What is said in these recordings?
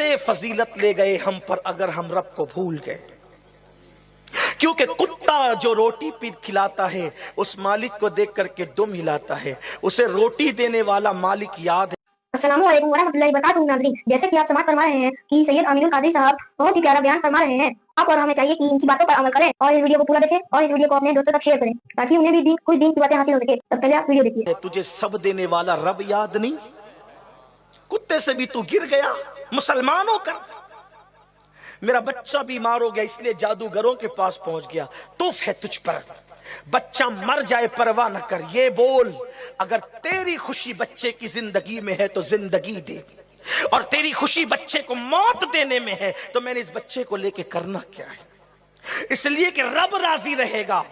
کتنے فضیلت لے گئے ہم پر اگر ہم رب کو بھول گئے. کیونکہ کتا جو روٹی کھلاتا ہے اس مالک کو دیکھ کر کے دم ہلاتا ہے, اسے روٹی دینے والا مالک یاد ہے. السلام علیکم ورحمۃ اللہ وبرکاتہ. ناظرین, جیسے کہ آپ سماعت فرما رہے ہیں کہ سید امین القادری صاحب بہت ہی پیارا بیان فرما رہے ہیں. آپ اور ہمیں چاہیے کہ ان کی باتوں پر عمل کریں اور اس ویڈیو کو پورا دیکھیں اور اس ویڈیو کو اپنے دوستوں تک شیئر کریں تاکہ انہیں بھی کچھ دین کی باتیں حاصل ہو سکے. تب پہلے آپ ویڈیو دیکھیے. تجھے سب دینے والا رب یاد نہیں؟ کتے سے بھی تو گر گیا, مسلمانوں کا میرا بچہ بیمار ہو گیا اس لیے جادوگروں کے پاس پہنچ گیا. توف ہے تجھ پر, بچہ مر جائے پرواہ نہ کر. یہ بول, اگر تیری خوشی بچے کی زندگی میں ہے تو زندگی دے, اور تیری خوشی بچے کو موت دینے میں ہے تو میں نے اس بچے کو لے کے کرنا کیا ہے؟ اس لیے کہ رب راضی رہے گا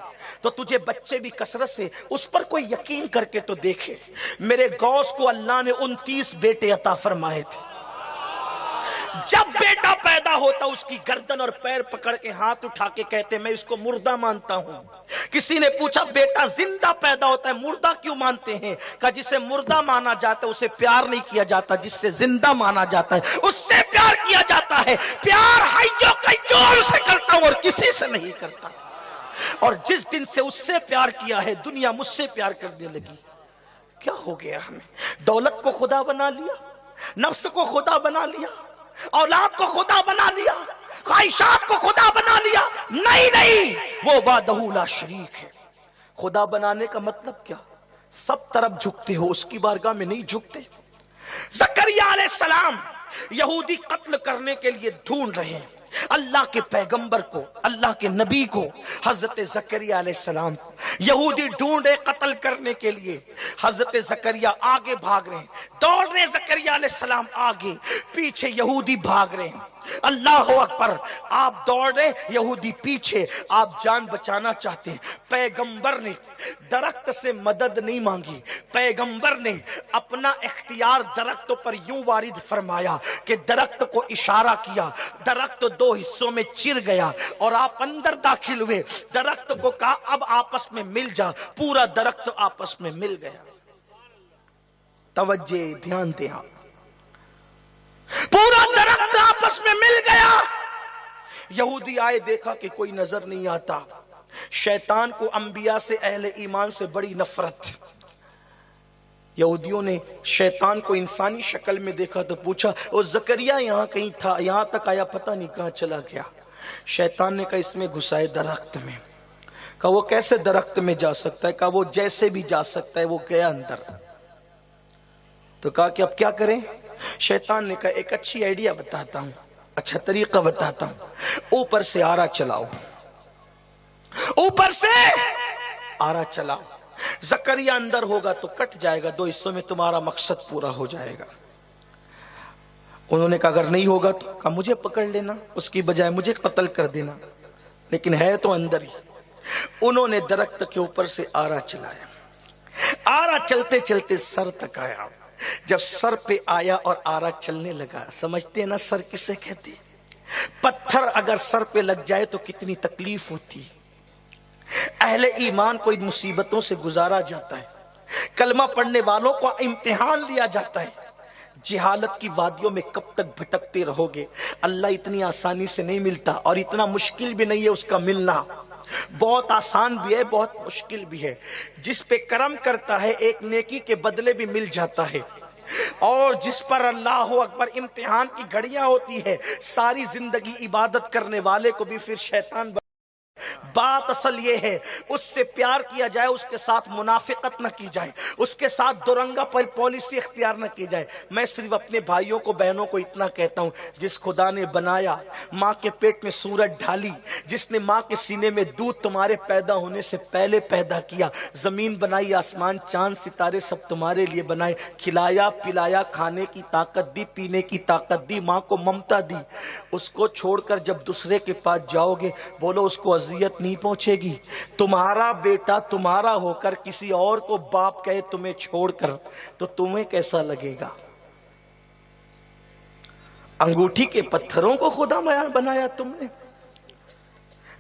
تو تجھے بچے بھی کثرت سے اس پر کوئی یقین کر کے تو دیکھے. میرے غوث کو اللہ نے 29 بیٹے عطا فرمائے تھے. جب بیٹا پیدا ہوتا اس کی گردن اور پیر پکڑ کے ہاتھ اٹھا کے کہتے میں اس کو مردہ مانتا ہوں. کسی نے پوچھا بیٹا زندہ پیدا ہوتا ہے مردہ کیوں مانتے ہیں؟ کہ جسے مردہ مانا جاتا ہے اسے پیار نہیں کیا جاتا, جس سے زندہ مانا جاتا ہے اس سے پیار کیا جاتا ہے. پیار حیّ و قیوم سے کرتا ہوں اور کسی سے نہیں کرتا. اور جس دن سے اس سے پیار کیا ہے دنیا مجھ سے پیار کرنے لگی. کیا ہو گیا ہمیں؟ دولت کو خدا بنا لیا, نفس کو خدا بنا لیا, اولاد کو خدا بنا لیا, خواہشات کو خدا بنا لیا. نہیں, وہ وحدہ لا شریک ہے. خدا بنانے کا مطلب کیا؟ سب طرف جھکتے ہو, اس کی بارگاہ میں نہیں جھکتے. زکریا علیہ السلام یہودی قتل کرنے کے لیے ڈھونڈ رہے ہیں اللہ کے پیغمبر کو, اللہ کے نبی کو. حضرت زکریا علیہ السلام یہودی ڈھونڈے قتل کرنے کے لیے. حضرت زکریا آگے بھاگ رہے ہیں, دوڑ رہے ہیں. زکریا علیہ السلام آگے, پیچھے یہودی بھاگ رہے ہیں. اللہ اکبر, آپ دوڑ رہے, یہودی پیچھے. آپ جان بچانا چاہتے ہیں. پیغمبر نے درخت سے مدد نہیں مانگی, پیغمبر نے اپنا اختیار درخت پر یوں وارد فرمایا کہ درخت کو اشارہ کیا, درخت 2 حصوں میں چر گیا اور آپ اندر داخل ہوئے. درخت کو کہا اب آپس میں مل جا, پورا درخت آپس میں مل گیا. توجہ, دھیان دیں آپ, پورا درخت آپس میں مل گیا. یہودی آئے, دیکھا کہ کوئی نظر نہیں آتا. شیطان کو انبیاء سے, اہل ایمان سے بڑی نفرت. یہودیوں نے شیطان کو انسانی شکل میں دیکھا تو پوچھا وہ زکریا یہاں کہیں تھا, یہاں تک آیا پتہ نہیں کہاں چلا گیا. شیطان نے کہا اس میں گھسائے درخت میں. کہا وہ کیسے درخت میں جا سکتا ہے؟ کہا وہ جیسے بھی جا سکتا ہے. وہ گیا اندر. تو کہا کہ اب کیا کریں؟ شیطان نے کہا ایک اچھی آئیڈیا بتاتا ہوں, اچھا طریقہ بتاتا ہوں. اوپر سے آرا چلاؤ, اوپر سے آرا چلاؤ. زکریا اندر ہوگا تو کٹ جائے گا, 2 حصوں میں تمہارا مقصد پورا ہو جائے گا. انہوں نے کہا اگر نہیں ہوگا تو کہا مجھے پکڑ لینا, اس کی بجائے مجھے قتل کر دینا, لیکن ہے تو اندر ہی. انہوں نے درخت کے اوپر سے آرا چلایا. آرا چلتے چلتے سر تک آیا. جب سر پہ آیا اور آرا چلنے لگا, سمجھتے نا سر کسے کہتے؟ پتھر اگر سر پہ لگ جائے تو کتنی تکلیف ہوتی. اہل ایمان کو ان مصیبتوں سے گزارا جاتا ہے. کلمہ پڑھنے والوں کو امتحان لیا جاتا ہے. جہالت کی وادیوں میں کب تک بھٹکتے رہو گے؟ اللہ اتنی آسانی سے نہیں ملتا, اور اتنا مشکل بھی نہیں ہے اس کا ملنا. بہت آسان بھی ہے, بہت مشکل بھی ہے. جس پہ کرم کرتا ہے ایک نیکی کے بدلے بھی مل جاتا ہے, اور جس پر اللہ اکبر امتحان کی گھڑیاں ہوتی ہے ساری زندگی عبادت کرنے والے کو بھی پھر شیطان. بات اصل یہ ہے اس سے پیار کیا جائے, اس کے ساتھ منافقت نہ کی جائے, اس کے ساتھ دورنگا پالیسی اختیار نہ کی جائے. میں صرف اپنے بھائیوں کو بہنوں کو اتنا کہتا ہوں, جس خدا نے بنایا, ماں کے پیٹ میں سورج ڈھالی, جس نے ماں کے سینے میں دودھ تمہارے پیدا ہونے سے پہلے پیدا کیا, زمین بنائی, آسمان چاند ستارے سب تمہارے لیے بنائے, کھلایا پلایا, کھانے کی طاقت دی, پینے کی طاقت دی, ماں کو ممتا دی, اس کو چھوڑ کر جب دوسرے کے پاس جاؤ گے بولو اس کو اذیت نہیں پہنچے گی. تمہارا بیٹا تمہارا ہو کر کسی اور کو باپ کہے تمہیں چھوڑ کر تو تمہیں کیسا لگے گا؟ انگوٹھی کے پتھروں کو خدا بنایا تم نے,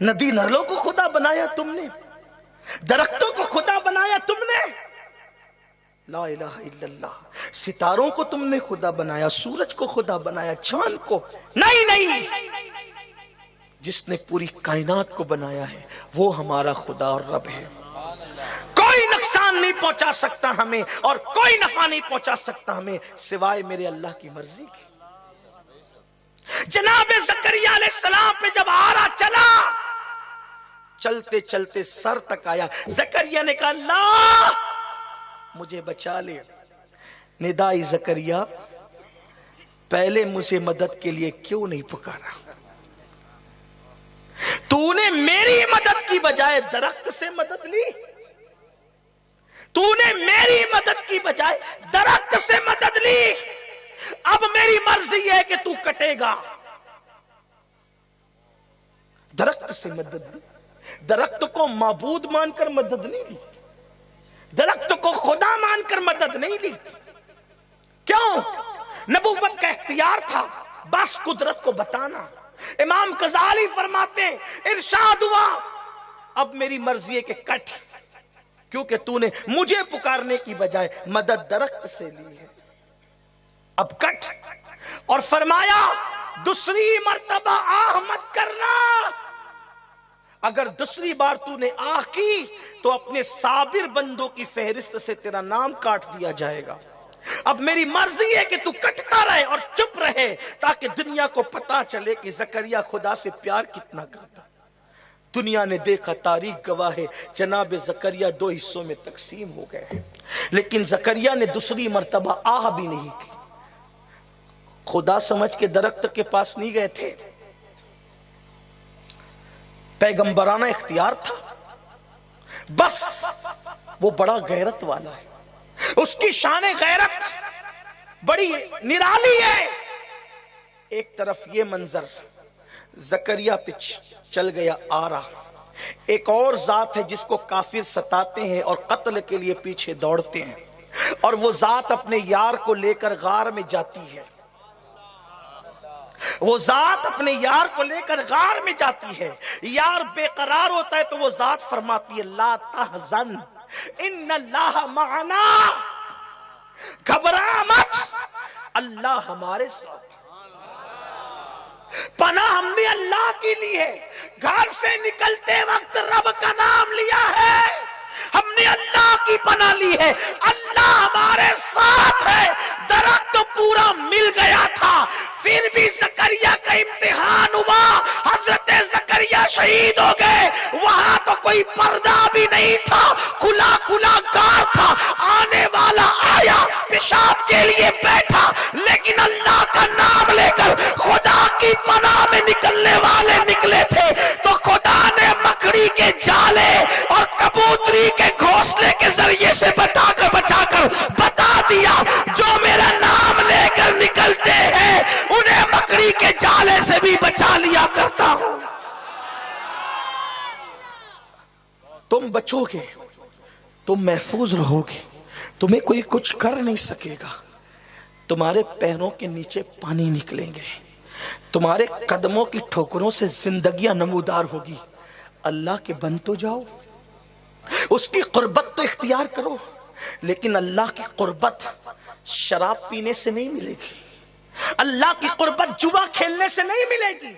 ندی نالوں کو خدا بنایا تم نے, درختوں کو خدا بنایا تم نے, لا الہ الا اللہ. ستاروں کو تم نے خدا بنایا, سورج کو خدا بنایا, چاند کو نہیں, جس نے پوری کائنات کو بنایا ہے وہ ہمارا خدا اور رب ہے. کوئی نقصان نہیں پہنچا سکتا ہمیں اور کوئی نفع نہیں پہنچا سکتا ہمیں سوائے میرے اللہ کی مرضی کی. جناب زکریا علیہ السلام پہ جب آرا چلا, چلتے چلتے سر تک آیا, زکریا نے کہا اللہ مجھے بچا لے. ندائی زکریا پہلے مجھے مدد کے لیے کیوں نہیں پکارا؟ تو نے میری مدد کی بجائے درخت سے مدد لی, تو نے میری مدد کی بجائے درخت سے مدد لی. اب میری مرضی ہے کہ تو کٹے گا. درخت سے مدد لی, درخت کو معبود مان کر مدد نہیں لی, درخت کو خدا مان کر مدد نہیں لی. کیوں؟ نبوت کا اختیار تھا, بس قدرت کو بتانا. امام غزالی فرماتے ہیں ارشاد ہوا اب میری مرضی ہے کہ کٹ, کیونکہ تو نے مجھے پکارنے کی بجائے مدد درخت سے لی ہے, اب کٹ. اور فرمایا دوسری مرتبہ آہ مت کرنا, اگر دوسری بار تو نے آہ کی تو اپنے صابر بندوں کی فہرست سے تیرا نام کاٹ دیا جائے گا. اب میری مرضی ہے کہ تو کٹتا رہے اور چپ رہے تاکہ دنیا کو پتا چلے کہ زکریا خدا سے پیار کتنا کرتا. دنیا نے دیکھا, تاریخ گواہ ہے, جناب زکریا 2 حصوں میں تقسیم ہو گئے ہیں, لیکن زکریا نے دوسری مرتبہ آہ بھی نہیں کی. خدا سمجھ کے درخت کے پاس نہیں گئے تھے, پیغمبرانہ اختیار تھا. بس وہ بڑا غیرت والا ہے, اس کی شان غیرت بڑی نرالی ہے. ایک طرف یہ منظر زکریا پہ چل گیا آرا, ایک اور ذات ہے جس کو کافر ستاتے ہیں اور قتل کے لیے پیچھے دوڑتے ہیں, اور وہ ذات اپنے یار کو لے کر غار میں جاتی ہے. وہ ذات اپنے یار کو لے کر غار میں جاتی ہے, یار بے قرار ہوتا ہے تو وہ ذات فرماتی ہے لا تحزن ان اللہ معنا, گھبرا مت اللہ ہمارے ساتھ. پناہ ہم نے اللہ کی لی ہے, گھر سے نکلتے وقت رب کا نام لیا ہے, ہم نے اللہ کی پناہ لی ہے, اللہ ہمارے ساتھ ہے. درخت پورا مل گیا تھا, پھر بھی زکریا کا امتحان ہوا, حضرت زکریا شہید ہو گئے. وہاں تو کوئی پردہ بھی نہیں تھا, کھلا کھلا غار تھا, آنے والا آیا پیشاب کے لیے بیٹھا, لیکن اللہ کا نام لے کر خدا کی پناہ میں نکلنے والے نکلے تھے. تو خدا نے مکڑی کے جالے اور کبوتری کے گھونسلے کے ذریعے سے بچا کر بتا دیا جو میرا نام لے کر نکلتے ہیں انہیں مکڑی کے جالے سے بھی بچا لیا کرتا ہوں. تم بچو گے, تم محفوظ رہو گے, تمہیں کوئی کچھ کر نہیں سکے گا. تمہارے پیروں کے نیچے پانی نکلیں گے, تمہارے قدموں کی ٹھوکروں سے زندگیاں نمودار ہوگی. اللہ کے بن تو جاؤ, اس کی قربت تو اختیار کرو, لیکن اللہ کی قربت شراب پینے سے نہیں ملے گی, اللہ کی قربت جوا کھیلنے سے نہیں ملے گی,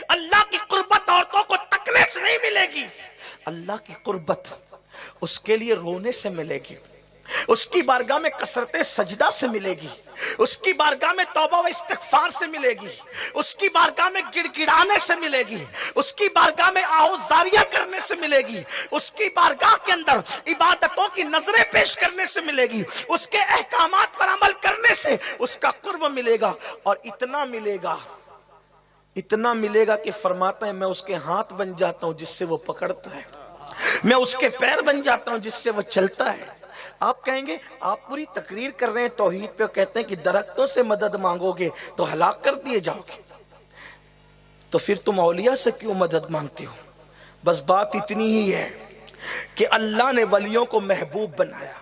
اللہ کی قربت عورتوں کو تکنے سے نہیں ملے گی. اللہ کی قربت اس کے لیے رونے سے ملے گی, اس کی بارگاہ میں کثرت سجدہ سے ملے گی, اس کی بارگاہ میں توبہ و استغفار سے ملے گی, اس کی بارگاہ میں گڑ گڑانے سے ملے گی, اس کی بارگاہ میں آہوزاریاں کرنے سے ملے گی, اس کی بارگاہ کے اندر عبادتوں کی نظریں پیش کرنے سے ملے گی, اس کے احکامات پر عمل کرنے سے اس کا قرب ملے گا. اور اتنا ملے گا کہ فرماتا ہے میں اس کے ہاتھ بن جاتا ہوں جس سے وہ پکڑتا ہے, میں اس کے پیر بن جاتا ہوں جس سے وہ چلتا ہے. آپ کہیں گے آپ پوری تقریر کر رہے ہیں توحید پہ, کہتے ہیں کہ درختوں سے مدد مانگو گے تو ہلاک کر دیے جاؤ گے, تو پھر تم اولیاء سے کیوں مدد مانگتے ہو؟ بس بات اتنی ہی ہے کہ اللہ نے ولیوں کو محبوب بنایا,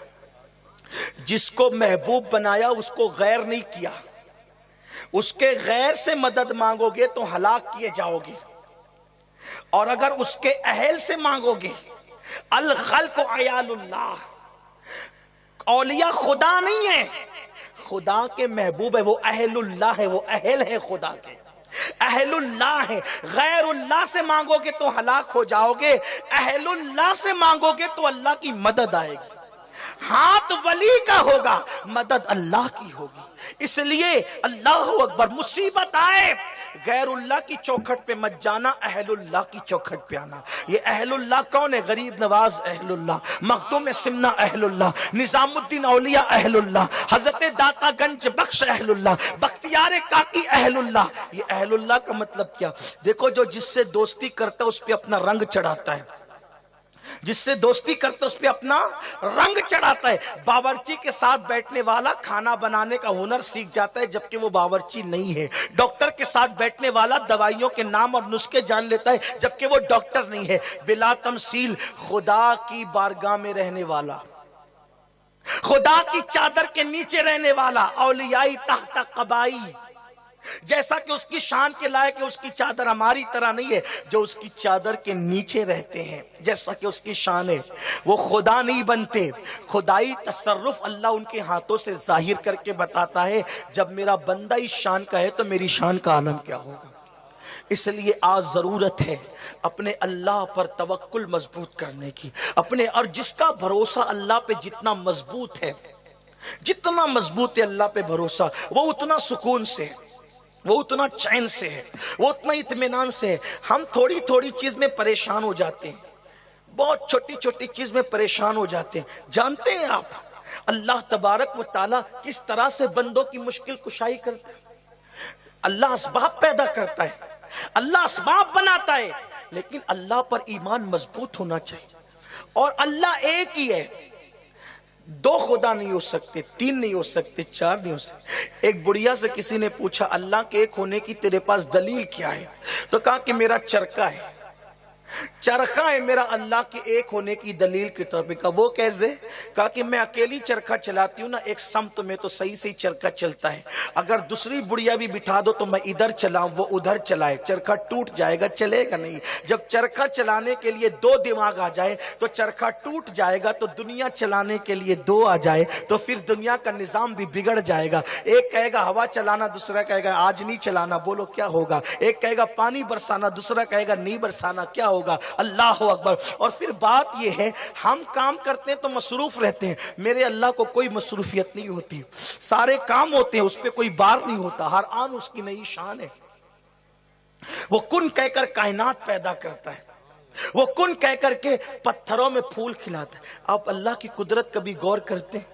جس کو محبوب بنایا اس کو غیر نہیں کیا. اس کے غیر سے مدد مانگو گے تو ہلاک کیے جاؤ گے, اور اگر اس کے اہل سے مانگو گے, الخلق عیال اللہ, औलिया खुदा नहीं है, खुदा के महबूब है, वो अहलुल्लाह है, वो अहल है खुदा के, अहलुल्लाह है। गैरुल्लाह से मांगोगे तो हलाक हो जाओगे, अहलुल्लाह से मांगोगे तो अल्लाह की मदद आएगी। हाथ वली का होगा, मदद अल्लाह की होगी। इसलिए अल्लाह अकबर, मुसीबत आए गैरुल्लाह की चौखट पे मत जाना, अहलुल्लाह की चौखट पे आना। ये अहलुल्लाह कौन है? गरीब नवाज अहलुल्लाह, मखदूम सिमना अहलुल्लाह, निजामुद्दीन औलिया अहलुल्लाह, हजरत दाता गंज बख्श अहलुल्लाह, बख्तियार काकी अहलुल्लाह। ये अहलुल्लाह का मतलब क्या? देखो, जो जिससे दोस्ती करता है उस पे अपना रंग चढ़ाता है, जिससे दोस्ती करते उस पे अपना रंग चढ़ाता है। बावर्ची के साथ बैठने वाला खाना बनाने का हुनर सीख जाता है जबकि वो बावर्ची नहीं है। डॉक्टर के साथ बैठने वाला दवाइयों के नाम और नुस्खे जान लेता है जबकि वो डॉक्टर नहीं है। बिला तमसील खुदा की बारगाह में रहने वाला, खुदा की चादर के नीचे रहने वाला, औलियाई तहता कबाई, जैसा कि उसकी शान के लायक है, उसकी चादर हमारी तरह नहीं है जो उसकी चादर के नीचे रहते हैं, जैसा कि उसकी शान है। वो खुदा नहीं बनते, खुदाई तसर्रुफ अल्लाह उनके हाथों से जाहिर करके बताता है। जब मेरा बंदा इस शान का है तो मेरी शान का आलम क्या होगा। इसलिए आज जरूरत है अपने अल्लाह पर तवक्कुल मजबूत करने की, अपने, और जिसका भरोसा अल्लाह पे जितना मजबूत है, जितना मजबूत है अल्लाह पे भरोसा, वो उतना सुकून से है, वो उतना चैन से है, वो उतना इत्मीनान से है। हम थोड़ी थोड़ी चीज में परेशान हो जाते हैं, बहुत छोटी छोटी चीज में परेशान हो जाते हैं। जानते हैं आप अल्लाह तबारक व ताला किस तरह से बंदों की मुश्किल कुशाई करता है? अल्लाह असबाब पैदा करता है, अल्लाह असबाब बनाता है, लेकिन अल्लाह पर ईमान मजबूत होना चाहिए। और अल्लाह एक ही है, दो खुदा नहीं हो सकते, तीन नहीं हो सकते, चार नहीं हो सकते। एक बुढ़िया से किसी ने पूछा अल्लाह के एक होने की तेरे पास दलील क्या है? तो कहा कि मेरा चरखा है, चरखा है मेरा अल्लाह के एक होने की दलील की तरफ। कहा वो कैसे? कहा कि मैं अकेली चरखा चलाती हूँ ना, एक समत में तो सही से चरखा चलता है, अगर दूसरी बुढ़िया भी बिठा दो तो मैं इधर चलाऊं वो उधर चलाए, चरखा टूट जाएगा, चलेगा नहीं। जब चरखा चलाने के लिए दो दिमाग आ जाए तो चरखा टूट जाएगा, तो दुनिया चलाने के लिए दो आ जाए तो फिर दुनिया का निजाम भी बिगड़ जाएगा। एक कहेगा हवा चलाना, दूसरा कहेगा आज नहीं चलाना, बोलो क्या होगा? एक कहेगा पानी बरसाना, दूसरा कहेगा नहीं बरसाना, क्या होगा? अल्लाह अकबर। और फिर बात यह है, हम काम करते हैं तो मसरूफ रहते हैं, मेरे अल्लाह को कोई मसरूफियत नहीं होती, सारे काम होते हैं, उस पर कोई बार नहीं होता, हर आन उसकी नई शान है। वो कुन कहकर कायनात पैदा करता है, वो कुन कहकर के पत्थरों में फूल खिलाता है। आप अल्लाह की कुदरत कभी गौर करते हैं?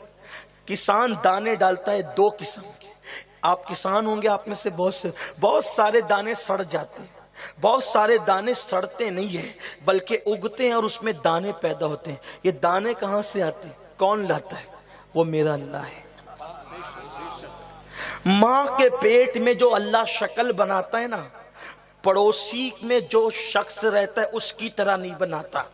किसान दाने डालता है दो किस्म के, आप किसान होंगे, आप में से बहुत सारे दाने सड़ जाते हैं, बहुत सारे दाने सड़ते नहीं है बल्कि उगते हैं और उसमें दाने पैदा होते हैं। ये दाने कहां से आते हैं? कौन लाता है? वो मेरा अल्लाह है। मां के पेट में जो अल्लाह शक्ल बनाता है ना, पड़ोसी में जो शख्स रहता है उसकी तरह नहीं बनाता,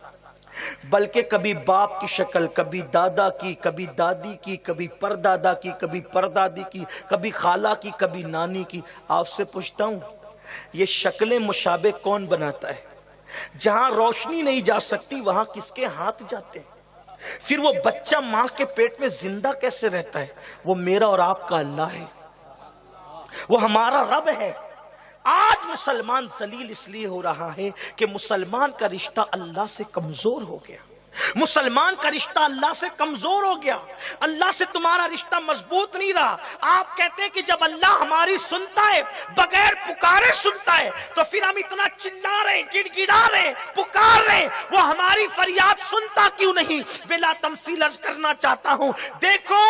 बल्कि कभी बाप की शक्ल, कभी दादा की, कभी दादी की, कभी परदादा की, कभी परदादी की, कभी खाला की, कभी नानी की। आपसे पूछता हूं, ये शक्लें मुशाबे कौन बनाता है? जहां रोशनी नहीं जा सकती वहां किसके हाथ जाते हैं? फिर वो बच्चा मां के पेट में जिंदा कैसे रहता है? वो मेरा और आपका अल्लाह है, वो हमारा रब है। आज मुसलमान जलील इसलिए हो रहा है कि मुसलमान का रिश्ता अल्लाह से कमजोर हो गया, मुसलमान का रिश्ता अल्लाह से कमजोर हो गया, अल्लाह से तुम्हारा रिश्ता मजबूत नहीं रहा। आप कहते हैं कि जब अल्लाह हमारी सुनता है, बगैर पुकारे सुनता है, तो फिर हम इतना चिल्ला रहे, गिड़गिड़ा रहे, पुकार रहे, वो हमारी फरियाद सुनता क्यों नहीं? बिला तमसील अर्ज करना चाहता हूं, देखो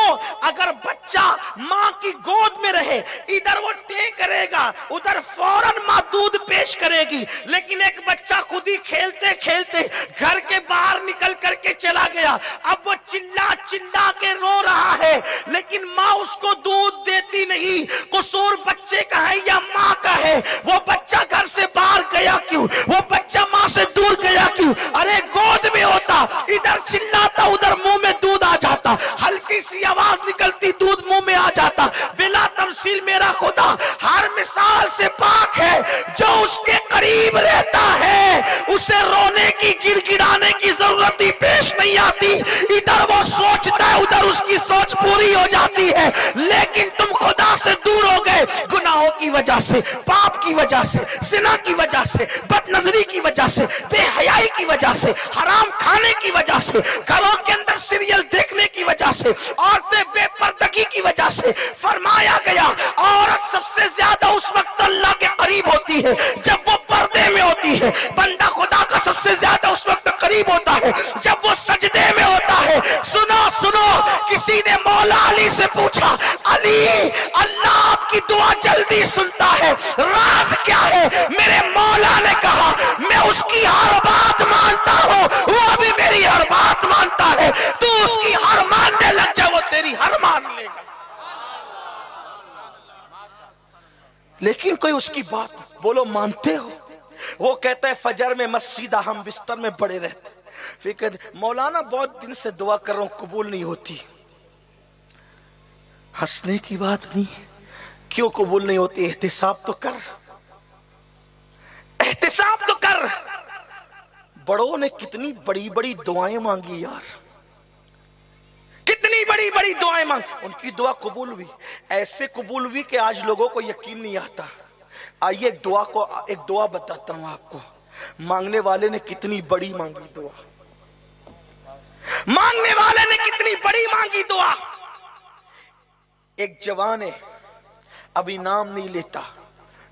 अगर बच्चा मां की गोद में रहे, इधर वो टे करेगा, उधर फौरन मां दूध पेश करेगी, लेकिन एक बच्चा खुद ही खेलते खेलते घर के बाहर निकल करके चला गया, अब वो चिल्ला चिल्ला के रो रहा है, लेकिन माँ उसको दूध देती नहीं। कसूर बच्चे का है या माँ का है? वो बच्चा घर से बाहर गया क्यों? वो बच्चा माँ से दूर गया क्यों? अरे गोद में होता, इधर चिल्लाता, उधर मुंह में दूध आ जाता, हल्की सी आवाज निकलती, दूध मुंह में आ जाता। बिला तमसील मेरा खुदा हर मिसाल से पाक है, जो उसके करीब रहता है उसे रोने की गिड़गिड़ाने की जरूरत ही पेश नहीं आती। इधर वो सोचता है, उधर उसकी सोच पूरी हो जाती है। लेकिन तुम खुदा से दूर हो गए गुनाहों की वजह से, पाप की वजह से, सिना की वजह से, बदनजरी की वजह से, बेहयाई की वजह से, हराम खाने की वजह से, घरों के अंदर सीरियल देखने की वजह से, औरतें बेपर्दगी की वजह से। फरमाया गया औरत सबसे ज्यादा उस वक्त अल्लाह के करीब होती है जब वो पर्दे में होती है। बंदा खुदा का सबसे ज्यादा उस वक्त करीब होता है जब वो सजदे में होता है। सुनो सुनो, किसी ने मौला अली से पूछा, अली अल्लाह आपकी दुआ जल्दी सुनता है, राज क्या है? मेरे मौला ने कहा, मैं उसकी हर बात मानता हूँ, वो भी मेरी हर बात मानता है। तू उसकी हर मानने लग जा, वो तेरी हर मान लेगा। लेकिन कोई उसकी बात बोलो मानते हो? वो कहता है फजर में मस्जिद हम बिस्तर में पड़े रहते, फिर कहते मौलाना बहुत दिन से दुआ कर रहा हूं कबूल नहीं होती। हंसने की बात नहीं, क्यों कबूल नहीं होती? एहतिसाब तो कर, एहतिसाब तो कर। बड़ों ने कितनी बड़ी बड़ी दुआएं मांगी यार, कितनी बड़ी बड़ी दुआएं मांगी, उनकी दुआ कबूल हुई। ऐसे कबूल हुई कि आज लोगों को यकीन नहीं आता। आइए एक दुआ बताता हूं आपको। मांगने वाले ने कितनी बड़ी मांगी दुआ, मांगने वाले ने कितनी बड़ी मांगी दुआ। एक जवान है, अभी नाम नहीं लेता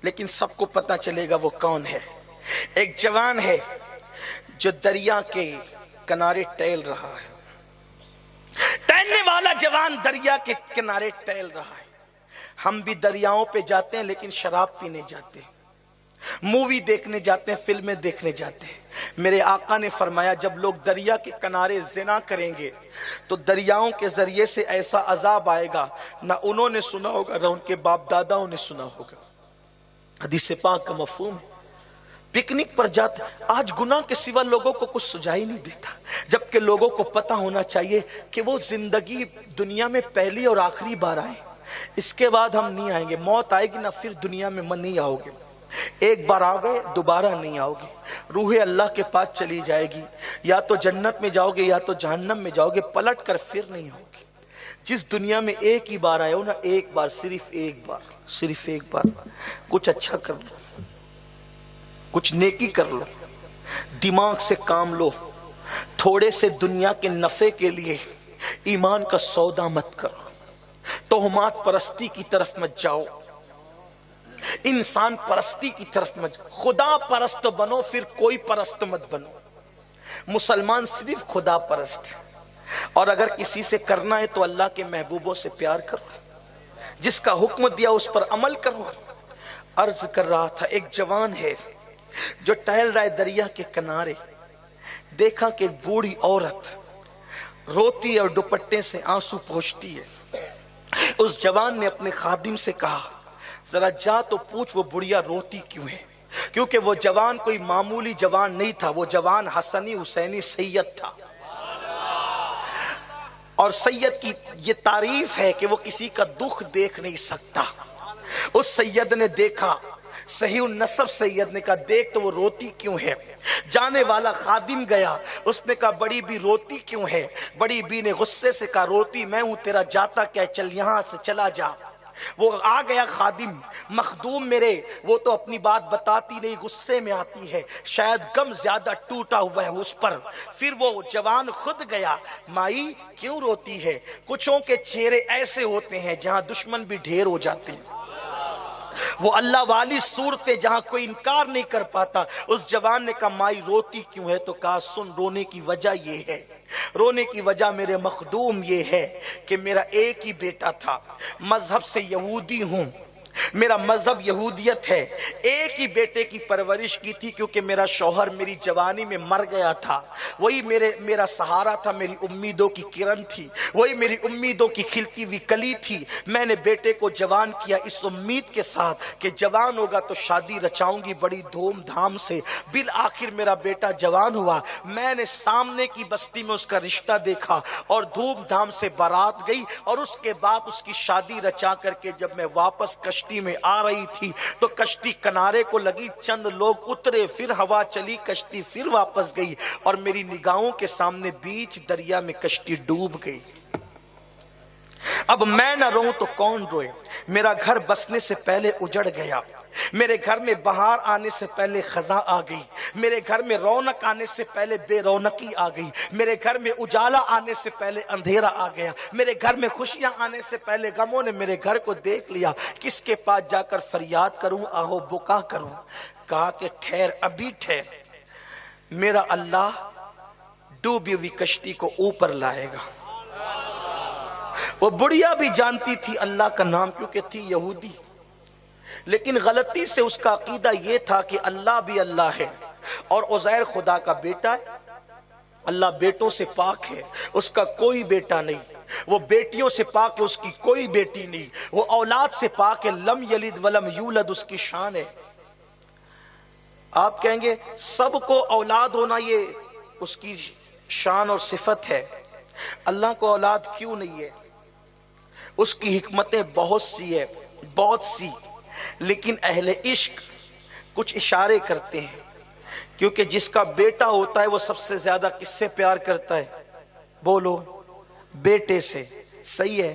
लेकिन सबको पता चलेगा वो कौन है। एक जवान है जो दरिया के किनारे टहल रहा है, तैरने वाला जवान दरिया के किनारे टहल रहा है। हम भी दरियाओं पे जाते हैं लेकिन शराब पीने जाते हैं, मूवी देखने जाते हैं, फिल्में देखने जाते हैं। मेरे आका ने फरमाया जब लोग दरिया के किनारे जिना करेंगे तो दरियाओं के जरिए से ऐसा अजाब आएगा ना उन्होंने सुना होगा ना उनके बाप दादाओं ने सुना होगा। हदीस पाक का मफहूम है। पिकनिक पर जाते, आज गुनाह के सिवा लोगों को कुछ सुझाई नहीं देता, जबकि लोगों को पता होना चाहिए कि वो जिंदगी दुनिया में पहली और आखिरी बार आए, इसके बाद हम नहीं आएंगे। मौत आएगी ना फिर दुनिया में मन नहीं आओगे, एक बार आ गए दोबारा नहीं आओगे। रूह अल्लाह के पास चली जाएगी, या तो जन्नत में जाओगे या तो जहन्नम में जाओगे, पलट कर फिर नहीं आओगे। जिस दुनिया में एक ही बार आए हो ना, एक बार, सिर्फ एक बार, सिर्फ एक बार कुछ अच्छा कर लो, कुछ नेकी कर लो, दिमाग से काम लो। थोड़े से दुनिया के नफे के लिए ईमान का सौदा मत करो, तोहमात परस्ती की तरफ मत जाओ, इंसान परस्ती की तरफ मत, खुदा परस्त बनो, फिर कोई परस्त मत बनो। मुसलमान सिर्फ खुदा परस्त, और अगर किसी से करना है तो अल्लाह के महबूबों से प्यार करो, जिसका हुक्म दिया उस पर अमल करो। अर्ज कर रहा था, एक जवान है जो टहल रहा है दरिया के किनारे, देखा कि एक बूढ़ी औरत रोती और दुपट्टे से आंसू पोंछती है। उस जवान ने अपने खादिम से कहा जरा जा तो पूछ वो बुढ़िया रोती क्यों है, क्योंकि वो जवान कोई मामूली जवान नहीं था, वो जवान हसनी हुसैनी सैयद था। और सैयद की ये तारीफ है कि वो किसी का दुख देख नहीं सकता। उस सैयद ने देखा, सही नसब सैयद ने कहा देख तो वो रोती क्यों है। जाने वाला खादिम गया, उसने कहा बड़ी बी रोती क्यों है। बड़ी बी ने गुस्से से कहा रोती मैं हूं, तेरा जाता क्या, चल यहां से चला जा। वो आ गया खादिम, मखदूम मेरे, वो तो अपनी बात बताती नहीं, गुस्से में आती है, शायद गम ज्यादा टूटा हुआ है उस पर। फिर वो जवान खुद गया, माई क्यों रोती है। कुछों के चेहरे ऐसे होते हैं जहां दुश्मन भी ढेर हो जाते हैं, वो अल्लाह वाली सूरतें जहां कोई इनकार नहीं कर पाता। उस जवान ने कहा माई रोती क्यों है, तो कहा सुन रोने की वजह ये है, रोने की वजह मेरे मखदूम ये है कि मेरा एक ही बेटा था, मजहब से यहूदी हूं, मेरा मजहब यहूदियत है, एक ही बेटे की परवरिश की थी क्योंकि मेरा शौहर मेरी जवानी में मर गया था, वही मेरा सहारा था, मेरी उम्मीदों की किरण थी, वही मेरी उम्मीदों की खिलती हुई कली थी। मैंने बेटे को जवान किया इस उम्मीद के साथ कि जवान होगा तो शादी रचाऊंगी बड़ी धूमधाम से। बिल आखिर मेरा बेटा जवान हुआ, मैंने सामने की बस्ती में उसका रिश्ता देखा और धूमधाम से बारात गई, और उसके बाद उसकी शादी रचा करके जब मैं वापस कश्ती کشتی میں آ رہی تھی تو کشتی کنارے کو لگی، چند لوگ اترے، پھر ہوا چلی، کشتی پھر واپس گئی اور میری نگاہوں کے سامنے بیچ دریا میں کشتی ڈوب گئی۔ اب میں نہ روؤں تو کون روئے؟ میرا گھر بسنے سے پہلے اجڑ گیا، میرے گھر میں بہار آنے سے پہلے خزاں آ گئی، میرے گھر میں رونق آنے سے پہلے بے رونقی آ گئی، میرے گھر میں اجالا آنے سے پہلے اندھیرا آ گیا، میرے گھر میں خوشیاں آنے سے پہلے غموں نے میرے گھر کو دیکھ لیا۔ کس کے پاس جا کر فریاد کروں، آہو بکا کروں؟ کہا کہ ٹھہر، ابھی ٹھہر، میرا اللہ ڈوبی ہوئی کشتی کو اوپر لائے گا۔ وہ بڑھیا بھی جانتی تھی اللہ کا نام، کیونکہ تھی یہودی، لیکن غلطی سے اس کا عقیدہ یہ تھا کہ اللہ بھی اللہ ہے اور عزیر خدا کا بیٹا ہے۔ اللہ بیٹوں سے پاک ہے، اس کا کوئی بیٹا نہیں، وہ بیٹیوں سے پاک ہے، اس کی کوئی بیٹی نہیں، وہ اولاد سے پاک ہے، لم یلد ولم یولد اس کی شان ہے۔ آپ کہیں گے سب کو اولاد ہونا یہ اس کی شان اور صفت ہے، اللہ کو اولاد کیوں نہیں ہے؟ اس کی حکمتیں بہت سی ہے، بہت سی، لیکن اہل عشق کچھ اشارے کرتے ہیں، کیونکہ جس کا بیٹا ہوتا ہے وہ سب سے زیادہ کس سے پیار کرتا ہے؟ بولو، بیٹے سے۔ صحیح ہے،